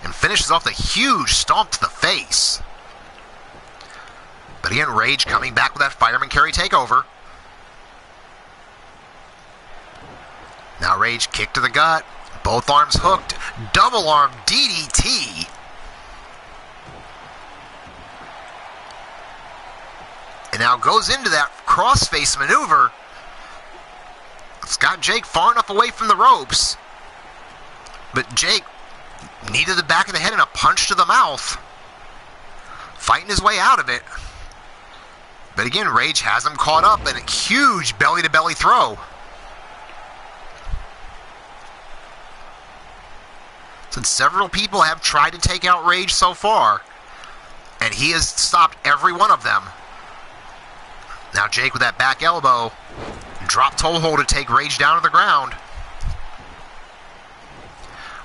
And finishes off the huge stomp to the face. But again, Rage coming back with that fireman carry takeover. Now Rage kick to the gut. Both arms hooked. Double arm DDT. And now goes into that crossface maneuver. It's got Jake far enough away from the ropes. But Jake knee to the back of the head and a punch to the mouth. Fighting his way out of it. But again, Rage has him caught up in a huge belly-to-belly throw. Since several people have tried to take out Rage so far, and he has stopped every one of them. Now Jake with that back elbow, drop toe hold to take Rage down to the ground.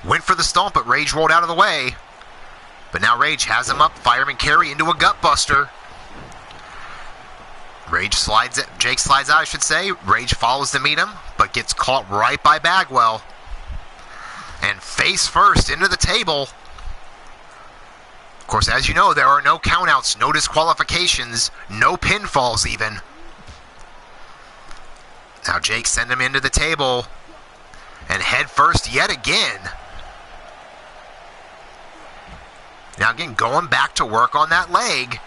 Went for the stomp, but Rage rolled out of the way. But now Rage has him up, fireman carry into a gut buster. Jake slides out, I should say. Rage follows to meet him, but gets caught right by Bagwell. And face first into the table. Of course, as you know, there are no countouts, no disqualifications, no pinfalls even. Now Jake send him into the table. And head first yet again. Now again, going back to work on that leg.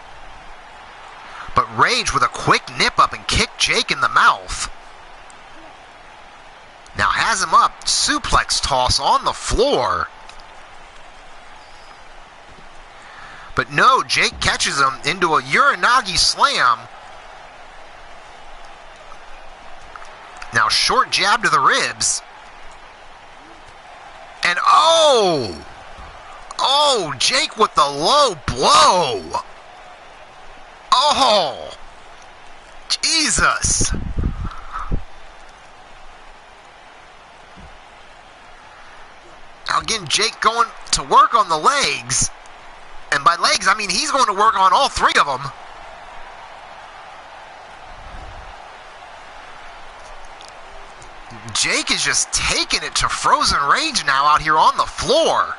But Rage with a quick nip up and kick Jake in the mouth. Now has him up, suplex toss on the floor. But no, Jake catches him into a Uranagi slam. Now short jab to the ribs. And oh! Oh, Jake with the low blow. Oh! Jesus! Now again, Jake going to work on the legs. And by legs, I mean he's going to work on all three of them. Jake is just taking it to frozen Rage now out here on the floor.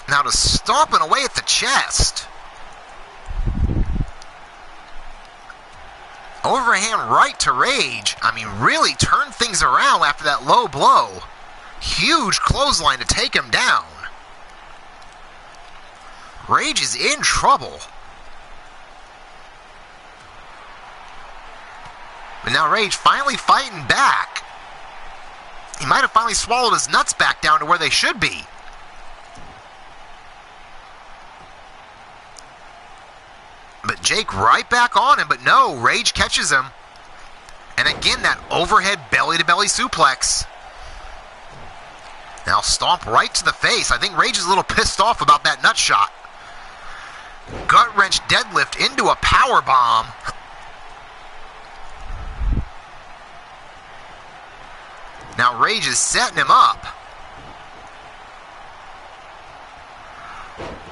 Now to stomping away at the chest. Overhand right to Rage. I mean, really turned things around after that low blow. Huge clothesline to take him down. Rage is in trouble. But now Rage finally fighting back. He might have finally swallowed his nuts back down to where they should be. But Jake right back on him, but no, Rage catches him. And again, that overhead belly-to-belly suplex. Now stomp right to the face. I think Rage is a little pissed off about that nut shot. Gut wrench deadlift into a power bomb. Now Rage is setting him up.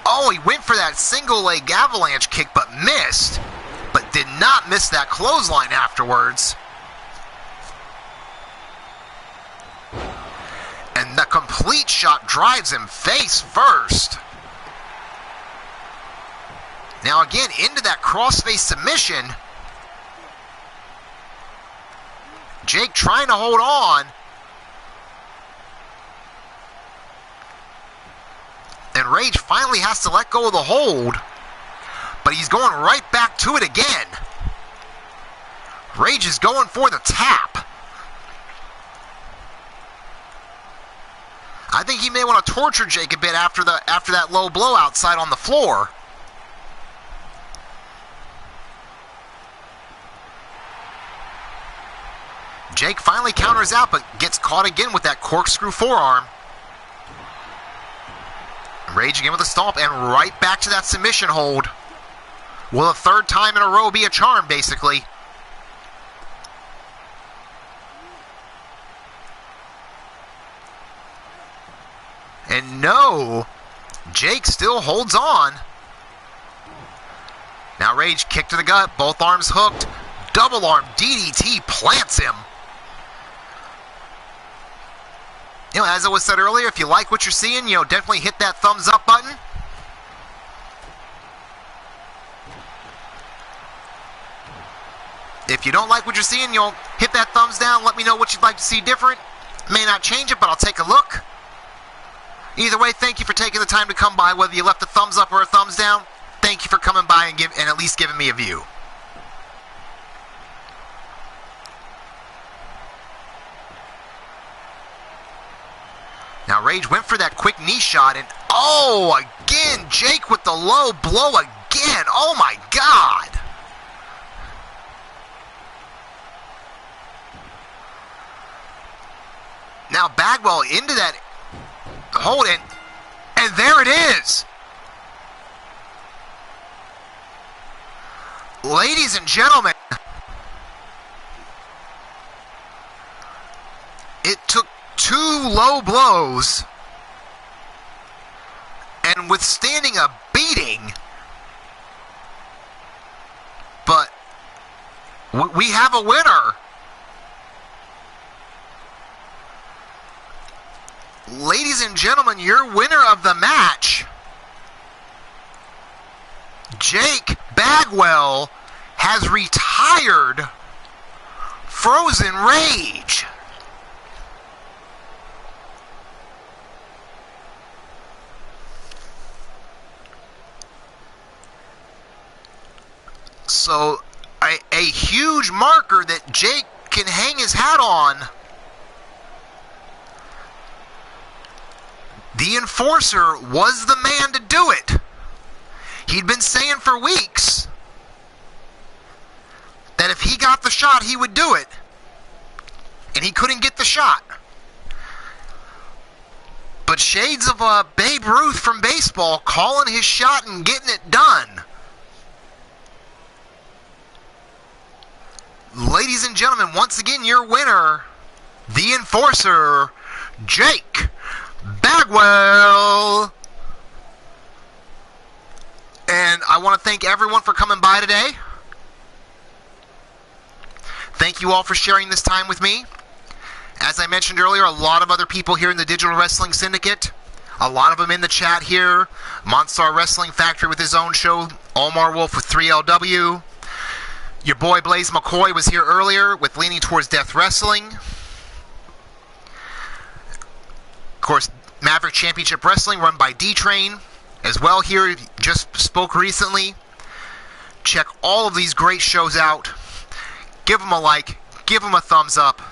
Oh, he went for that single leg avalanche kick but missed. But did not miss that clothesline afterwards. And the complete shot drives him face first. Now again, into that crossface submission. Jake trying to hold on. And Rage finally has to let go of the hold. But he's going right back to it again. Rage is going for the tap. I think he may want to torture Jake a bit after that low blow outside on the floor. Jake finally counters out, but gets caught again with that corkscrew forearm. Rage again with a stomp, and right back to that submission hold. Will a third time in a row be a charm, basically? And no, Jake still holds on. Now Rage, kick to the gut, both arms hooked. Double arm DDT plants him. You know, as I was said earlier, if you like what you're seeing, definitely hit that thumbs up button. If you don't like what you're seeing, hit that thumbs down. Let me know what you'd like to see different. May not change it, but I'll take a look. Either way, thank you for taking the time to come by. Whether you left a thumbs up or a thumbs down, thank you for coming by and at least giving me a view. Now Rage went for that quick knee shot, and oh, again, Jake with the low blow again. Oh my God. Now Bagwell into that hold, and there it is. Ladies and gentlemen, it took 2 low blows and withstanding a beating, but we have a winner. Ladies and gentlemen, your winner of the match, Jake Bagwell, has retired Frozen Rage. So, a huge marker that Jake can hang his hat on. The Enforcer was the man to do it. He'd been saying for weeks that if he got the shot, he would do it. And he couldn't get the shot. But shades of Babe Ruth from baseball, calling his shot and getting it done. Ladies and gentlemen, once again, your winner, the Enforcer, Jake Bagwell. And I want to thank everyone for coming by today. Thank you all for sharing this time with me. As I mentioned earlier, a lot of other people here in the Digital Wrestling Syndicate. A lot of them in the chat here. Monstar Wrestling Factory with his own show. Omar Wolf with 3LW. Your boy Blaze McCoy was here earlier with Leaning Towards Death Wrestling. Of course, Maverick Championship Wrestling run by D-Train as well here. Just spoke recently. Check all of these great shows out. Give them a like. Give them a thumbs up.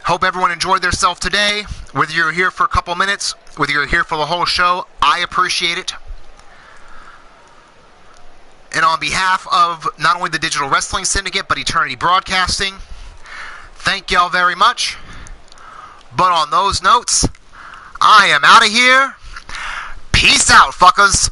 Hope everyone enjoyed themselves today. Whether you're here for a couple minutes, whether you're here for the whole show, I appreciate it. And on behalf of not only the Digital Wrestling Syndicate, but Eternity Broadcasting, thank y'all very much. But on those notes, I am out of here. Peace out, fuckers.